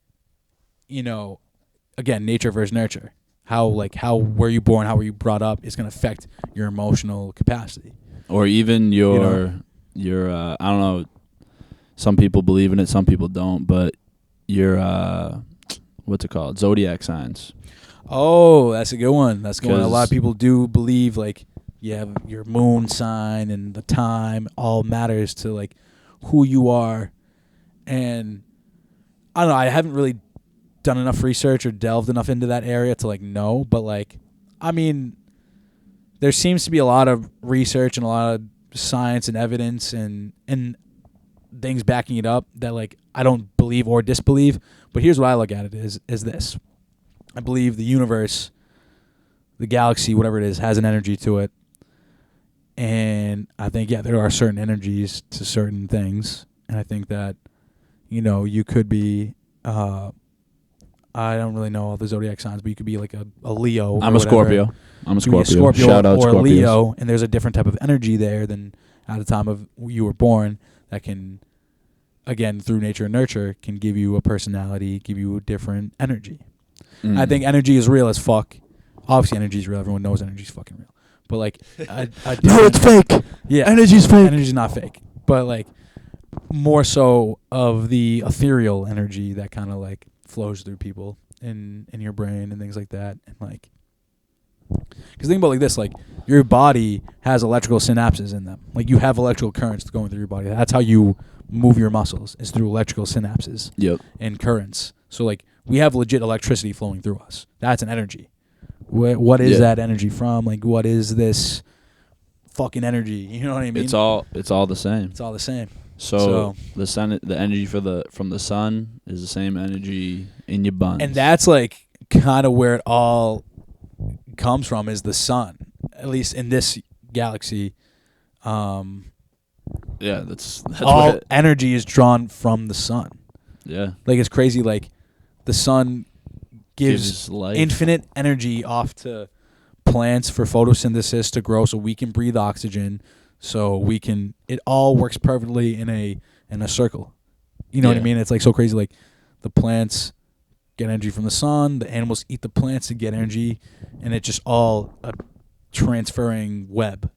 again, nature versus nurture. How were you born, how were you brought up is going to affect your emotional capacity. Or even your I don't know, some people believe in it, some people don't, but your what's it called? Zodiac signs. Oh, that's a good one. That's a good one. A lot of people do believe your moon sign and the time all matters to who you are. And I don't know, I haven't really done enough research or delved enough into that area to know, but I mean, there seems to be a lot of research and a lot of science and evidence and things backing it up that I don't believe or disbelieve. But here's what I look at it is this. I believe the universe, the galaxy, whatever it is, has an energy to it. And I think, there are certain energies to certain things. And I think that, you could be, I don't really know all the zodiac signs, but you could be a Leo. I'm a Scorpio. I'm a Scorpio. Scorpio Shout out or Scorpios. A Leo, and there's a different type of energy there than at the time of you were born that can, again, through nature and nurture, can give you a personality, give you a different energy. Mm. I think energy is real as fuck. Obviously, energy is real. Everyone knows energy is fucking real. But no, it's fake. Yeah, energy's fake. Energy's not fake. But more so of the ethereal energy that kind of flows through people in your brain and things like that. And Because think about it like this, like your body has electrical synapses in them. Like you have electrical currents going through your body. That's how you move your muscles, is through electrical synapses and currents. So like we have legit electricity flowing through us. That's an energy. What is that energy from? Like what is this fucking energy? You know what I mean? It's all the same. It's all the same. So the energy from the sun is the same energy in your buns. And that's like kind of where it all comes from, is the sun. At least in this galaxy. That's all energy is drawn from the sun. Yeah. Like it's crazy, like the sun gives life. Infinite energy off to plants for photosynthesis to grow so we can breathe oxygen, so we can, it all works perfectly in a circle. You know what I mean? It's like so crazy, like the plants get energy from the sun, the animals eat the plants to get energy, and it's just all a transferring web.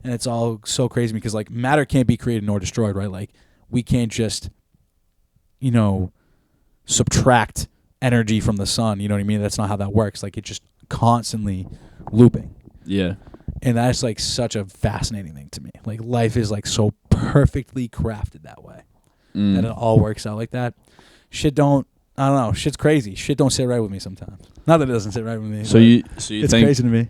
And it's all so crazy because like matter can't be created nor destroyed, right? Like we can't just, subtract energy from the sun. You know what I mean? That's not how that works. Like it's just constantly looping. Yeah. And that's like such a fascinating thing to me. Like life is like so perfectly crafted that way. That it all works out like that. I don't know. Shit's crazy. Shit don't sit right with me sometimes. Not that it doesn't sit right with me. So you it's think crazy to me.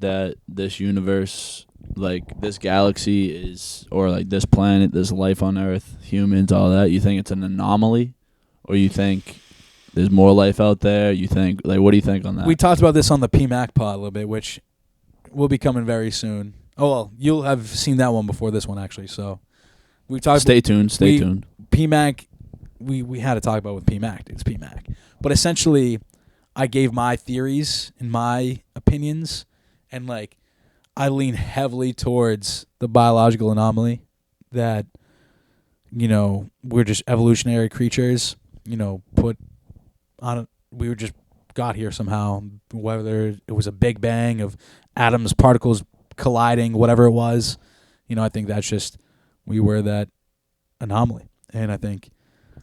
That this universe, like this galaxy is, or like this planet, this life on Earth, humans, all that, you think it's an anomaly? Or you think there's more life out there? You think, like, what do you think on that? We talked about this on the PMAC pod a little bit, which will be coming very soon. Oh, well, you'll have seen that one before this one, actually. So we talked. Stay tuned. PMAC, we had to talk about with PMAC, dude. It's PMAC. But essentially, I gave my theories and my opinions, and, like, I lean heavily towards the biological anomaly that, we're just evolutionary creatures. Put on we were just got here somehow, whether it was a big bang of atoms, particles colliding, whatever it was. I think that's just, we were that anomaly. And I think...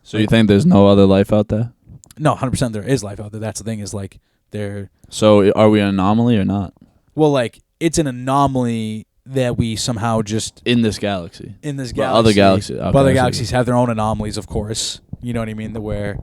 So you think there's no other life out there? No, 100% there is life out there. That's the thing, is like there... So are we an anomaly or not? Well, like, it's an anomaly that we somehow just... In this galaxy. But other galaxies. Okay, other galaxies have their own anomalies, of course. You know what I mean? Where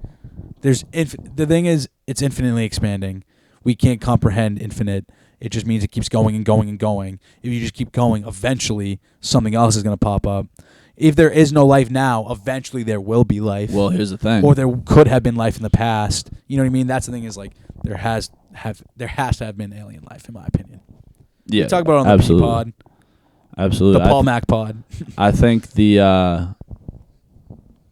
there's... the thing is, it's infinitely expanding. We can't comprehend infinite. It just means it keeps going and going and going. If you just keep going, eventually something else is going to pop up. If there is no life now, eventually there will be life. Well, here's the thing. Or there could have been life in the past. You know what I mean? That's the thing, is like there has to have been alien life, in my opinion. Yeah, we talk about it on the P pod. Absolutely. The Paul Mac pod. I think the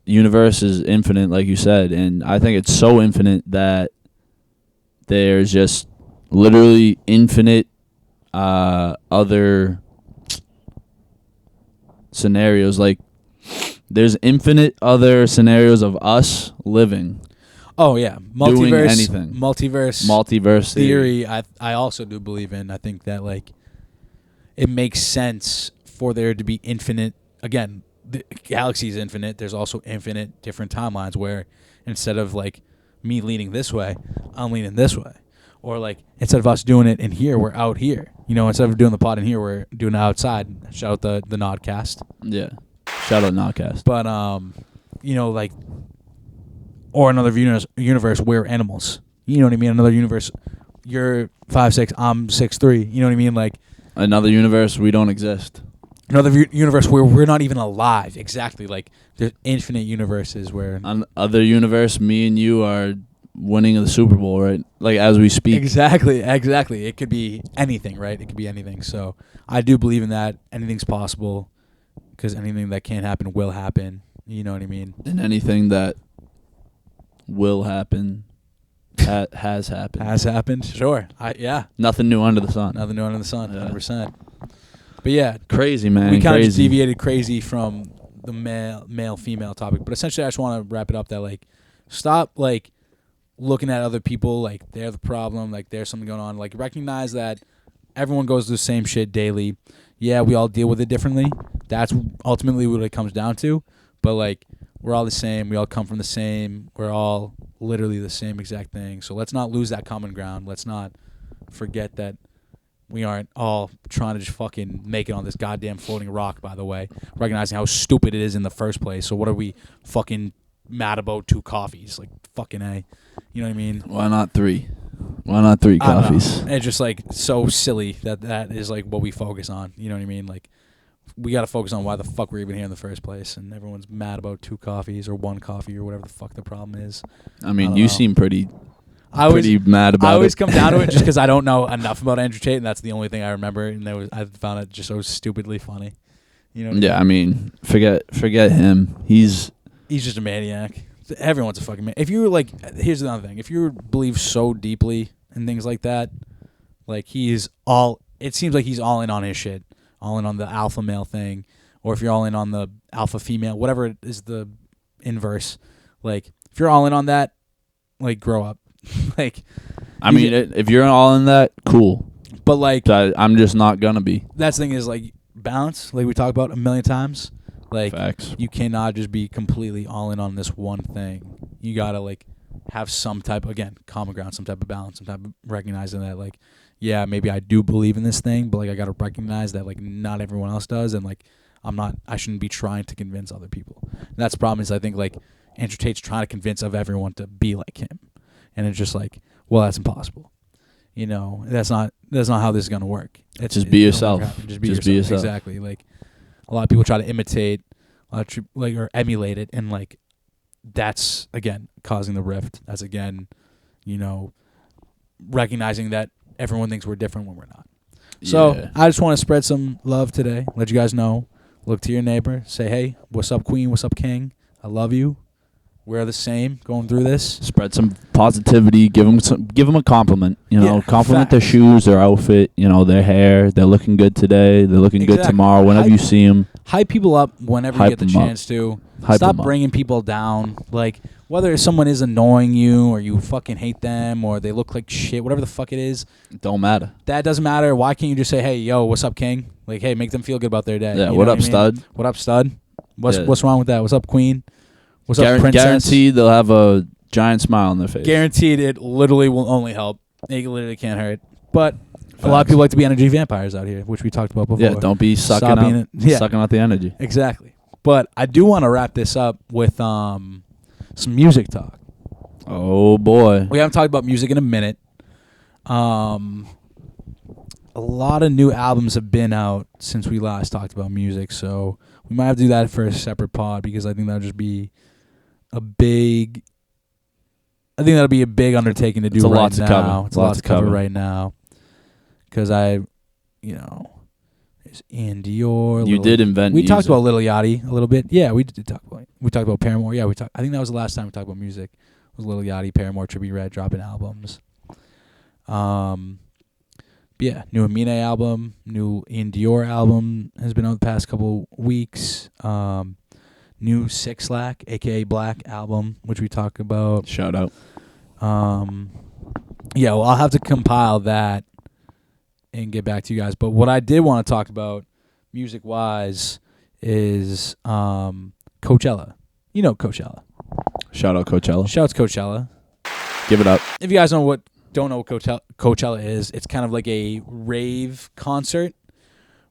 universe is infinite, like you said, and I think it's so infinite that there's just literally infinite other scenarios. Like there's infinite other scenarios of us living. Oh yeah, doing anything. Multiverse theory. I also do believe in. I think that like it makes sense for there to be infinite. Again, the galaxy is infinite. There's also infinite different timelines where instead of like me leaning this way, I'm leaning this way. Or like instead of us doing it in here, we're out here. Instead of doing the pod in here, we're doing it outside. Shout out the Nodcast. Yeah. Shout out Nodcast. But like, or another universe, we're animals. You know what I mean? Another universe, you're 5'6", I'm 6'3". You know what I mean? Like another universe, we don't exist. Another universe where we're not even alive. Exactly. Like there's infinite universes where... Other universe, me and you are winning the Super Bowl, right? Like as we speak. Exactly. It could be anything, right? It could be anything. So I do believe in that. Anything's possible because anything that can't happen will happen. You know what I mean? And anything that will happen has happened. Has happened? Sure. Yeah. Nothing new under the sun. Nothing new under the sun, 100%. But yeah. Crazy, man. We kind of just deviated crazy from the male-female topic. But essentially I just want to wrap it up that like stop like looking at other people like they're the problem, like there's something going on. Like recognize that everyone goes through the same shit daily. Yeah, we all deal with it differently. That's ultimately what it comes down to. But like we're all the same. We all come from the same. We're all literally the same exact thing. So let's not lose that common ground. Let's not forget that we aren't all trying to just fucking make it on this goddamn floating rock, by the way. Recognizing how stupid it is in the first place. So what are we fucking mad about 2 coffees? Like, fucking A. You know what I mean? Why not 3? Why not 3 coffees? It's just, like, so silly that is, like, what we focus on. You know what I mean? Like, we got to focus on why the fuck we're even here in the first place. And everyone's mad about 2 coffees or 1 coffee or whatever the fuck the problem is. I mean, you seem pretty mad about it. I always come down to it just because I don't know enough about Andrew Tate, and that's the only thing I remember. And I found it just so stupidly funny. You know? Yeah, I mean, forget him. He's just a maniac. Everyone's a fucking man. If you were like, here's another thing. If you believe so deeply in things like that, like it seems like he's all in on his shit, all in on the alpha male thing, or if you're all in on the alpha female, whatever it is the inverse. Like, if you're all in on that, like, grow up. Like, I mean, if you're all in that, cool. But like, I'm just not gonna be. That's the thing is, like, balance. Like we talked about a million times. Like, facts. You cannot just be completely all in on this one thing. You gotta, like, have some type, again, common ground, some type of balance, some type of recognizing that, like, yeah, maybe I do believe in this thing, but, like, I gotta recognize that, like, not everyone else does, and, like, I shouldn't be trying to convince other people. And that's the problem is I think, like, Andrew Tate's trying to convince everyone to be like him, and it's just like, well, that's impossible. You know, that's not how this is gonna work. Just be yourself. Just be yourself. Exactly. Like, a lot of people try to imitate, or emulate it, and, like, that's, again, causing the rift. That's, again, you know, recognizing that everyone thinks we're different when we're not. So yeah. I just want to spread some love today. Let you guys know. Look to your neighbor. Say, hey, what's up, queen? What's up, king? I love you. We're the same going through this. Spread some positivity. Give them a compliment. You know, compliment their facts. shoes, their outfit. You know, their hair. They're looking good today. They're looking good tomorrow. Whenever you see them, hype people up whenever you get the chance to. Stop bringing people down. Like, whether someone is annoying you or you fucking hate them or they look like shit, whatever the fuck it is, don't matter. That doesn't matter. Why can't you just say, hey, yo, what's up, king? Like, hey, make them feel good about their day. Yeah. What up, stud? What up, stud? What's wrong with that? What's up, queen? What's up, princess? Guaranteed they'll have a giant smile on their face. Guaranteed it literally will only help. It literally can't hurt. But a lot of people like to be energy vampires out here, which we talked about before. Yeah, don't be sucking out the energy. Exactly. But I do want to wrap this up with some music talk. Oh, boy. We haven't talked about music in a minute. A lot of new albums have been out since we last talked about music, so we might have to do that for a separate pod because I think that'll just be a big undertaking to do right now. It's a lot to cover right now. Because there's Ian Dior. You did invent We music. talked about Lil Yachty a little bit. Yeah, we did talk about it. We talked about Paramore. Yeah, I think that was the last time we talked about music. It was Lil Yachty, Paramore, Trippie Redd dropping albums. Yeah, new Amine album, new Ian Dior album has been out the past couple weeks. New Six Lack, aka Black album, which we talked about. Shout out. Yeah, well, I'll have to compile that and get back to you guys. But what I did want to talk about, music-wise, is Coachella. You know Coachella. Shout out Coachella. Shout out to Coachella. Give it up. If you guys don't know what Coachella is, it's kind of like a rave concert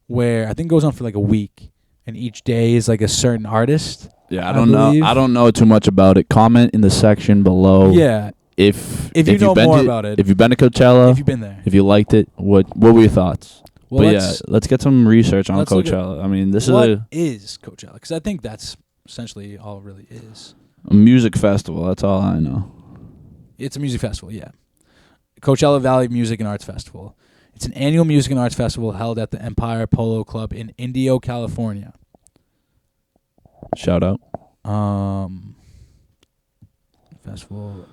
where I think it goes on for like a week, and each day is like a certain artist. Yeah, I don't know. I don't know too much about it. Comment in the section below. Yeah. If you know more about it. If you've been to Coachella. If you've been there. If you liked it, what were your thoughts? Well, let's get some research on Coachella. I mean, what is Coachella? Because I think that's essentially all it really is. A music festival. That's all I know. It's a music festival, yeah. Coachella Valley Music and Arts Festival. It's an annual music and arts festival held at the Empire Polo Club in Indio, California. Shout out. Festival.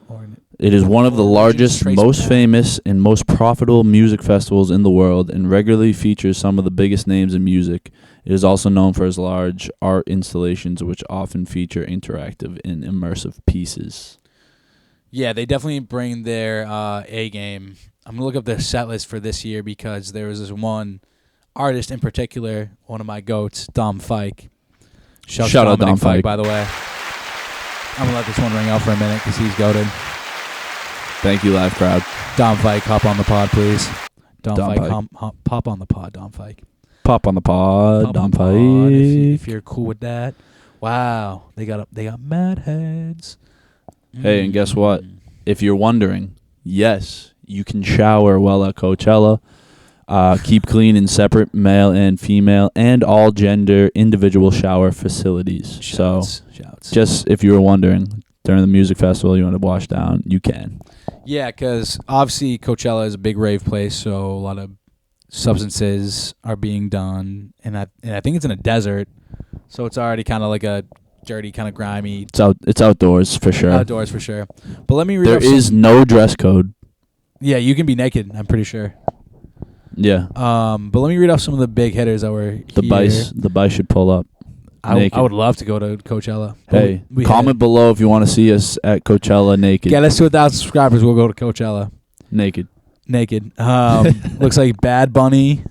It is one of the largest, most famous, and most profitable music festivals in the world and regularly features some of the biggest names in music. It is also known for its large art installations, which often feature interactive and immersive pieces. Yeah, they definitely bring their A game. I'm going to look up their set list for this year because there was this one artist in particular, one of my goats, Dom Fike. Shout out Dominic Fike, by the way. I'm going to let this one ring out for a minute because he's goated. Thank you, live crowd. Dom Fike, hop on the pod, please. Dom Dom Fike, Fike. pop on the pod, Dom Fike. Pop on the pod, Pop Dom on the pod if Fike. you're cool with that. Wow, they got mad heads. Hey, and guess what? If you're wondering, yes, you can shower while at Coachella. Keep clean in separate male and female and all gender individual shower facilities. Shouts. Just if you were wondering, during the music festival you want to wash down, you can. Yeah, because obviously Coachella is a big rave place, so a lot of substances are being done, and I think it's in a desert, so it's already kind of like a dirty, kind of grimy. It's outdoors for sure. Outdoors for sure. But let me read. There is no dress code. Yeah, you can be naked. I'm pretty sure. Yeah. But let me read off some of the big hitters that were The here. Bice should pull up. I would love to go to Coachella. Hey, comment below if you want to see us at Coachella naked. Get us to 1,000 subscribers. We'll go to Coachella Naked. Looks like Bad Bunny,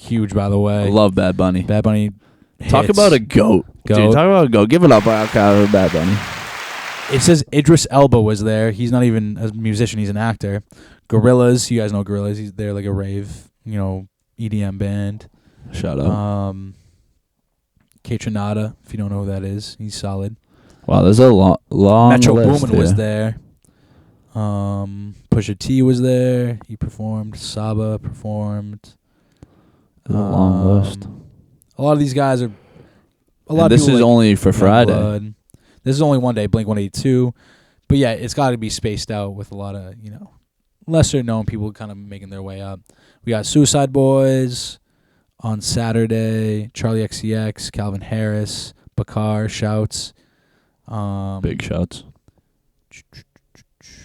huge by the way. I love Bad Bunny. Bad Bunny. Talk hits. about a goat. Dude, talk about a goat. Give it up, Bad Bunny. It says Idris Elba was there. He's not even a musician. He's an actor. Gorillaz. You guys know Gorillaz. They're like a rave, EDM band. Shut up. K-Tronada, if you don't know who that is. He's solid. Wow, there's a long Metro list Boomin was there. Pusha T was there. He performed. Saba performed. There's a long list. A lot of these guys are. This is only for Friday. This is only one day. Blink-182, but yeah, it's got to be spaced out with a lot of lesser known people kind of making their way up. We got Suicide Boys on Saturday. Charlie XCX, Calvin Harris, Bakar, Shouts. Big shouts.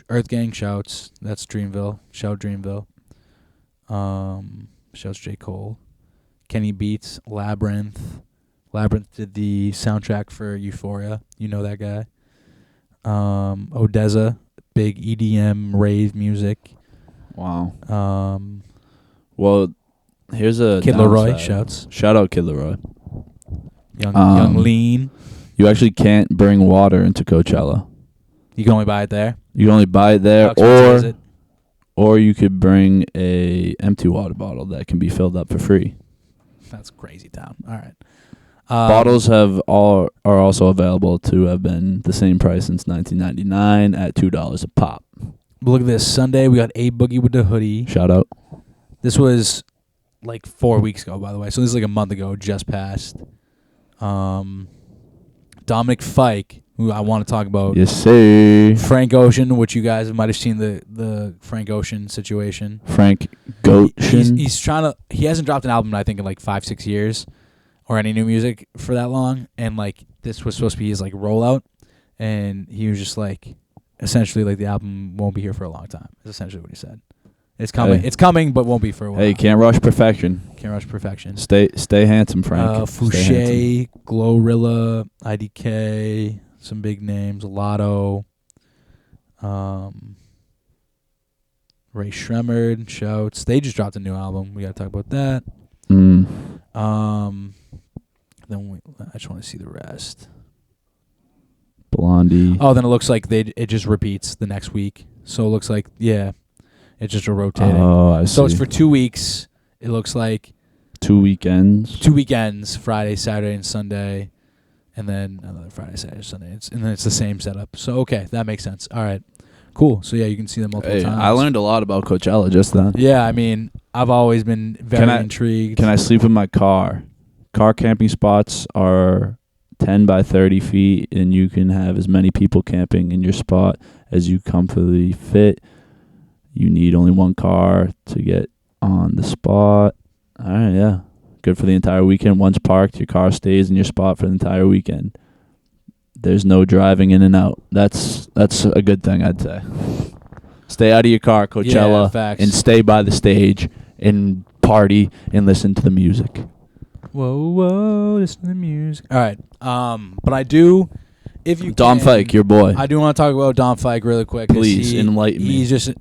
Earth Gang, Shouts. That's Dreamville. Shout Dreamville. Shouts J. Cole. Kenny Beats, Labyrinth. Labyrinth did the soundtrack for Euphoria. You know that guy. Odessa, big EDM rave music. Wow. Well, here's a Kid downside. Leroy, shouts. Shout out Kid Leroy. Young Lean. You actually can't bring water into Coachella. You can only buy it there. You can only buy it there, How expensive is it? or you could bring a empty water bottle that can be filled up for free. That's crazy town. All right. Bottles are also available to have been the same price since 1999 at $2 a pop. Look at this. Sunday, we got A Boogie with the hoodie. Shout out. This was like 4 weeks ago, by the way. So this is like a month ago, just passed. Dominic Fike, who I want to talk about. Yes, sir. Frank Ocean, which you guys might have seen the Frank Ocean situation. Frank Gotion. He's trying to. He hasn't dropped an album, I think, in like 5-6 years, or any new music for that long. And like this was supposed to be his like rollout, and he was just like, essentially like the album won't be here for a long time. Is essentially what he said. It's coming. Hey. It's coming, but won't be for a while. Hey, can't rush perfection. Can't rush perfection. Stay handsome, Frank. Fouché, Glorilla, IDK, some big names. Lotto. Ray Shremmerd, Shouts. They just dropped a new album. We gotta talk about that. Then I just want to see the rest. Blondie. Oh, then it looks like it just repeats the next week. So it looks like it's just a rotating. Oh, I see. So it's for 2 weeks. It looks like 2 weekends. 2 weekends, Friday, Saturday, and Sunday, and then another Friday, Saturday, Sunday. And then it's the same setup. So okay, that makes sense. All right, cool. So yeah, you can see them multiple times. I learned a lot about Coachella just then. Yeah, I mean, I've always been very intrigued. Can I sleep in my car? Car camping spots are 10 by 30 feet, and you can have as many people camping in your spot as you comfortably fit. You need only one car to get on the spot. All right, yeah. Good for the entire weekend. Once parked, your car stays in your spot for the entire weekend. There's no driving in and out. That's a good thing, I'd say. Stay out of your car, Coachella, and stay by the stage and party and listen to the music. Whoa, listen to the music. All right. But I do, if you Dom Fike, your boy. I do want to talk about Dom Fike really quick. Please enlighten me. He's just.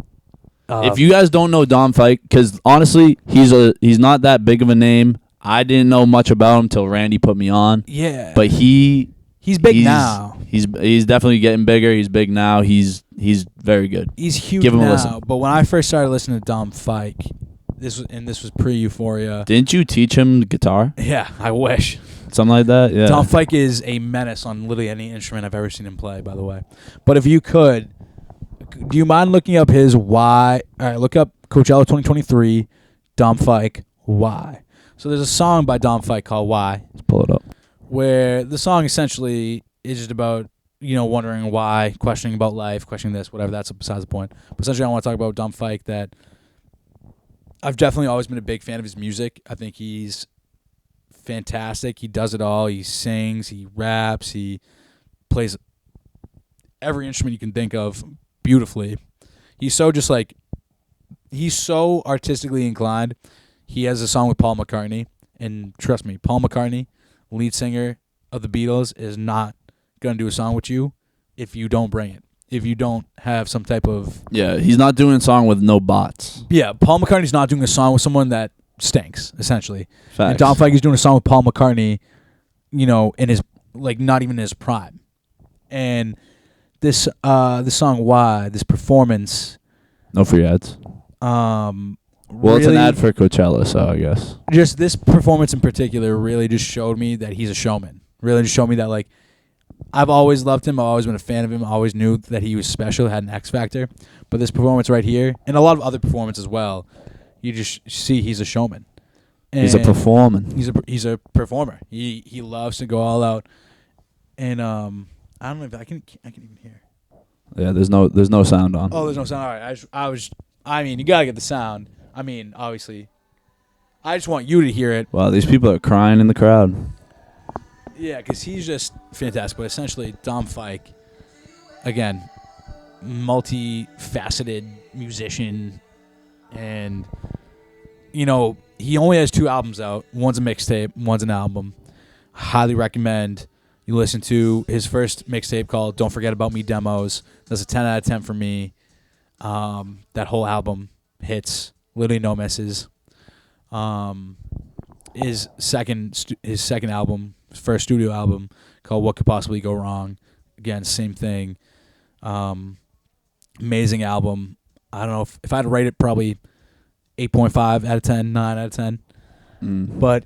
If you guys don't know Dom Fike, because honestly, he's not that big of a name. I didn't know much about him till Randy put me on. Yeah. But he He's big now. He's definitely getting bigger. He's big now. He's very good. He's huge Give him now. a listen. But when I first started listening to Dom Fike, this was pre-Euphoria. Didn't you teach him guitar? Yeah, I wish. Something like that? Yeah. Dom Fike is a menace on literally any instrument I've ever seen him play, by the way. But if you could, do you mind looking up his Why? All right, look up Coachella 2023, Dom Fike, Why. So there's a song by Dom Fike called Why. Let's pull it up. Where the song essentially is just about, wondering why, questioning about life, questioning this, whatever. That's besides the point. But essentially, I want to talk about Dom Fike, that I've definitely always been a big fan of his music. I think he's fantastic. He does it all. He sings, he raps, he plays every instrument you can think of beautifully. He's so artistically inclined. He has a song with Paul McCartney, and trust me, Paul McCartney, lead singer of the Beatles, is not going to do a song with you if you don't bring it. If you don't have some type of... Yeah, he's not doing a song with no bots. Yeah, Paul McCartney's not doing a song with someone that stinks, essentially. Facts. And Dom Fike is doing a song with Paul McCartney, in his, not even in his prime. And this song, Why, this performance... No free ads. Well, it's an ad for Coachella, so I guess. Just this performance in particular really just showed me that he's a showman. Really just showed me that, I've always loved him. I've always been a fan of him. I always knew that he was special, had an X factor. But this performance right here, and a lot of other performances as well, you just see he's a showman. And he's a performer. He's a performer. He loves to go all out. And I don't know if I can even hear. Yeah, there's no sound on. Oh, there's no sound. All right. You gotta get the sound. Obviously, I just want you to hear it. Wow, these people are crying in the crowd. Yeah, because he's just fantastic. But essentially, Dom Fike, again, multifaceted musician. And, he only has 2 albums out. One's a mixtape, one's an album. Highly recommend you listen to his first mixtape called Don't Forget About Me Demos. That's a 10 out of 10 for me. That whole album hits. Literally no misses. His second album, his first studio album, called What Could Possibly Go Wrong. Again, same thing. Amazing album. I don't know if I had to rate it, probably 8.5 out of 10, 9 out of 10. But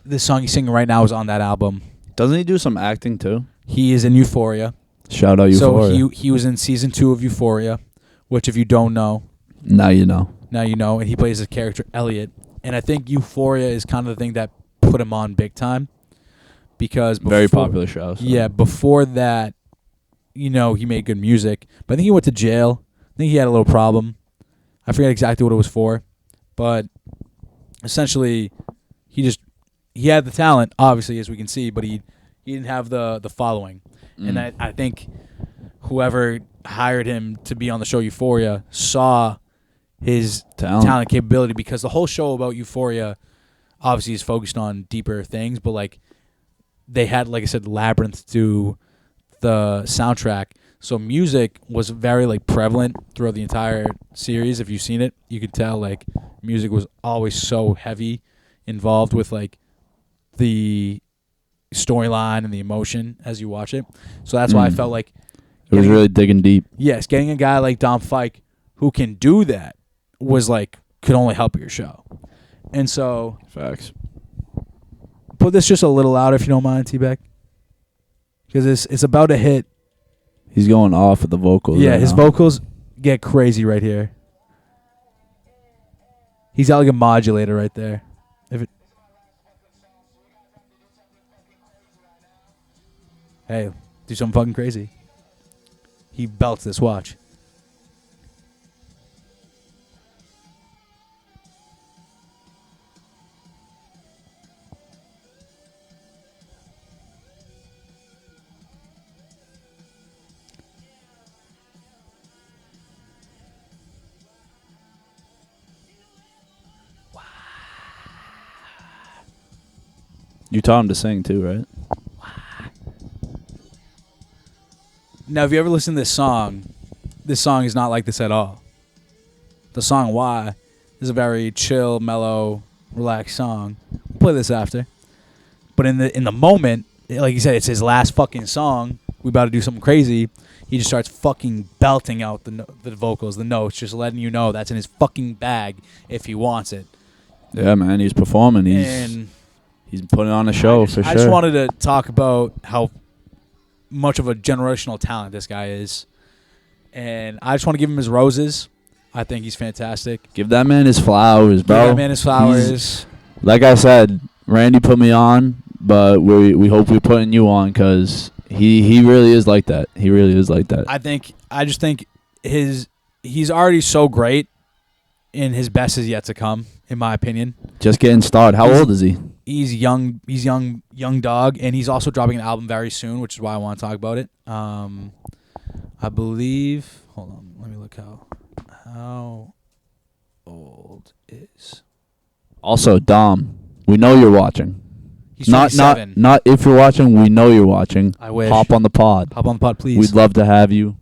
this song he's singing right now is on that album. Doesn't he do some acting too? He is in Euphoria. Shout out Euphoria. So he was in season 2 of Euphoria, which if you don't know, now you know. Now you know, and he plays the character Elliot. And I think Euphoria is kind of the thing that put him on big time. Because very popular show. So. Yeah, before that, he made good music. But I think he went to jail. I think he had a little problem. I forget exactly what it was for. But essentially, he had the talent, obviously, as we can see, but he didn't have the following. And I think whoever hired him to be on the show Euphoria saw his talent capability, because the whole show about Euphoria obviously is focused on deeper things, but they had, like I said, Labyrinth to the soundtrack. So music was very prevalent throughout the entire series. If you've seen it, you could tell music was always so heavy involved with the storyline and the emotion as you watch it. So that's why I felt like it was really digging deep. Yes, getting a guy like Dom Fike who can do that was could only help your show. And so facts. Put this just a little louder if you don't mind, T-Beck. Because it's about to hit. He's going off with the vocals. Yeah, right his now. vocals get crazy right here. He's got a modulator right there. Hey, do something fucking crazy. He belts this, watch. You taught him to sing too, right? Now, if you ever listen to this song is not like this at all. The song Why is a very chill, mellow, relaxed song. We'll play this after. But in the moment, like you said, it's his last fucking song. We about to do something crazy. He just starts fucking belting out the vocals, the notes, just letting you know that's in his fucking bag if he wants it. Yeah, man, he's performing. He's putting on a show for sure. I just wanted to talk about how much of a generational talent this guy is, and I just want to give him his roses. I think he's fantastic. Give that man his flowers, bro. Give that man his flowers. Like I said, Randy put me on, but we hope we're putting you on because he really is like that. He really is like that. I just think he's already so great, and his best is yet to come, in my opinion. Just getting started. How old is he? He's young. He's young dog, and he's also dropping an album very soon, which is why I want to talk about it. I believe. Hold on, let me look how old is. Also, Dom, we know you're watching. He's 27. Not if you're watching. We know you're watching. I wish. Hop on the pod. Hop on the pod, please. We'd love to have you.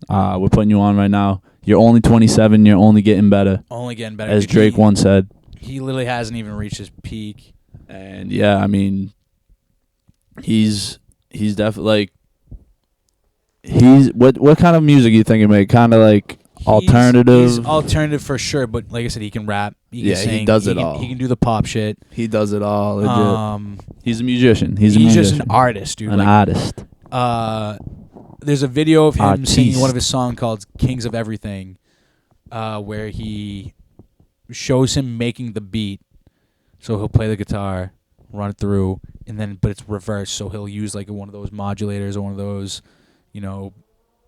We're putting you on right now. You're only 27. You're only getting better. Only getting better. As Drake once said. He literally hasn't even reached his peak. And yeah, I mean, he's definitely like what kind of music you think he make? Kind of like alternative. He's alternative for sure, but like I said, he can rap. He can sing, he does it all. He can do the pop shit. He does it all. Legit. He's a musician. He's just an artist, dude. An artist. There's a video of him singing one of his songs called "Kings of Everything," where he shows him making the beat. So he'll play the guitar, run it through, and then but it's reversed. So he'll use like one of those modulators or one of those,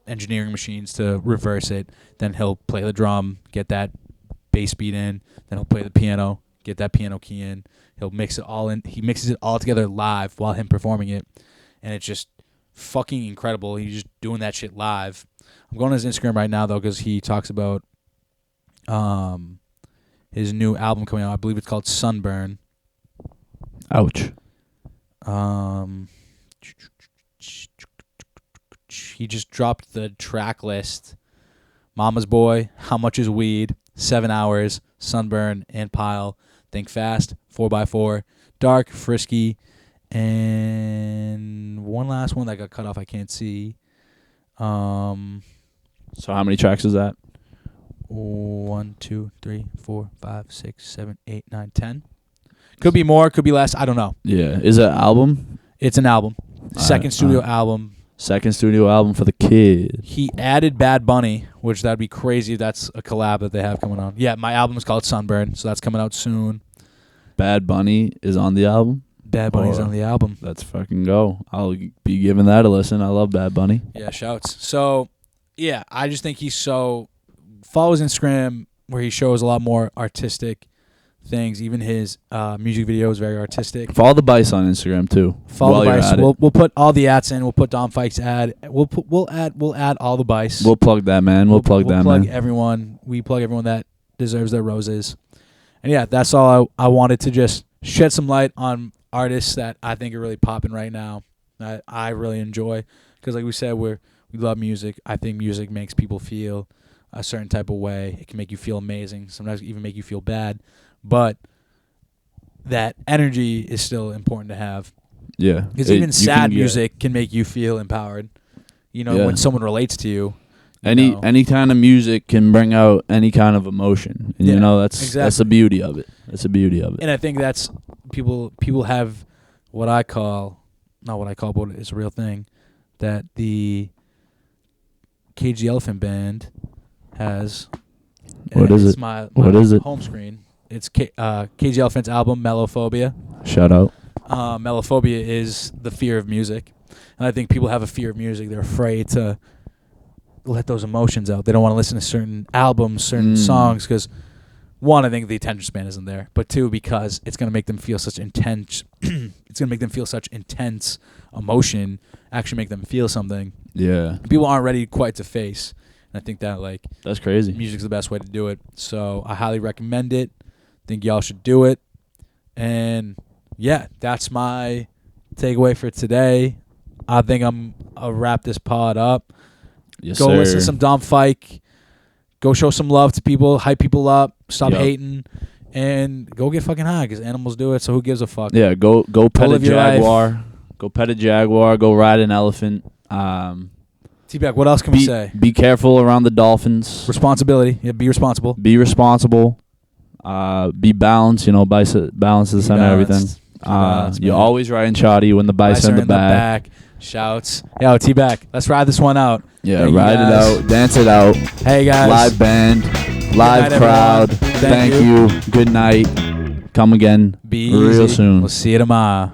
engineering machines to reverse it. Then he'll play the drum, get that bass beat in. Then he'll play the piano, get that piano key in. He'll mix it all in. He mixes it all together live while him performing it, and it's just fucking incredible. He's just doing that shit live. I'm going to his Instagram right now though because he talks about his new album coming out. I believe it's called Sunburn. Ouch. He just dropped the track list. Mama's Boy, How Much Is Weed, 7 Hours, Sunburn, and Pile, Think Fast, 4x4, Dark, Frisky, and one last one that got cut off I can't see. So how many tracks is that? 1, 2, 3, 4, 5, 6, 7, 8, 9, 10. Could be more, could be less. I don't know. Yeah. Is it an album? It's an album. Second studio album. Second studio album for the kid. He added Bad Bunny, which that'd be crazy if that's a collab that they have coming on. Yeah, my album is called Sunburn, so that's coming out soon. Bad Bunny is on the album? Bad Bunny's on the album. Let's fucking go. I'll be giving that a listen. I love Bad Bunny. Yeah, shouts. So, yeah, I just think he's so... Follow his Instagram where he shows a lot more artistic things. Even his music video is very artistic. Follow the Bice on Instagram too. Follow the Bice. We'll put all the ads in. We'll put Dom Fike's ad. We'll add all the Bice. We'll plug that, man. We'll plug everyone. We plug everyone that deserves their roses. And yeah, that's all I wanted to just shed some light on artists that I think are really popping right now. That I really enjoy because, like we said, we love music. I think music makes people feel a certain type of way. It can make you feel amazing. Sometimes even make you feel bad. But that energy is still important to have. Yeah. Because even sad music can make you feel empowered. When someone relates to you. Any kind of music can bring out any kind of emotion. And that's the beauty of it. That's the beauty of it. And I think that's people have what I call, not what I call, but it's a real thing, that the Cage the Elephant Band has. What is it? What is it? Home screen. It's Cage the Elephant's album, Mellophobia. Shout out. Mellophobia is the fear of music. And I think people have a fear of music. They're afraid to let those emotions out. They don't want to listen to certain albums, certain songs, because one, I think the attention span isn't there, but two, because it's going to make them feel such intense. It's going to make them feel such intense emotion. Actually, make them feel something. Yeah. People aren't ready quite to face. And I think that that's crazy. Music's the best way to do it. So I highly recommend it. Think y'all should do it. And yeah, that's my takeaway for today. I think I'll wrap this pod up. Yes, Go sir. listen to some Dom Fike. Go show some love to people. Hype people up. Stop hating. And go get fucking high because animals do it. So who gives a fuck? Yeah, go pet a jaguar. Go pet a jaguar. Go ride an elephant. T-Back, what else can we say? Be careful around the dolphins. Responsibility. Yeah, be responsible. Be responsible. Be balanced. You know, Bice balance is the center of everything. You're always riding shoddy when the Bice are in the back. Shouts. Yo, T-Back, let's ride this one out. Yeah, ride it out. Dance it out. Hey, guys. Live band. Live crowd. Thank you. Good night. Come again Be real easy. soon. We'll see you tomorrow.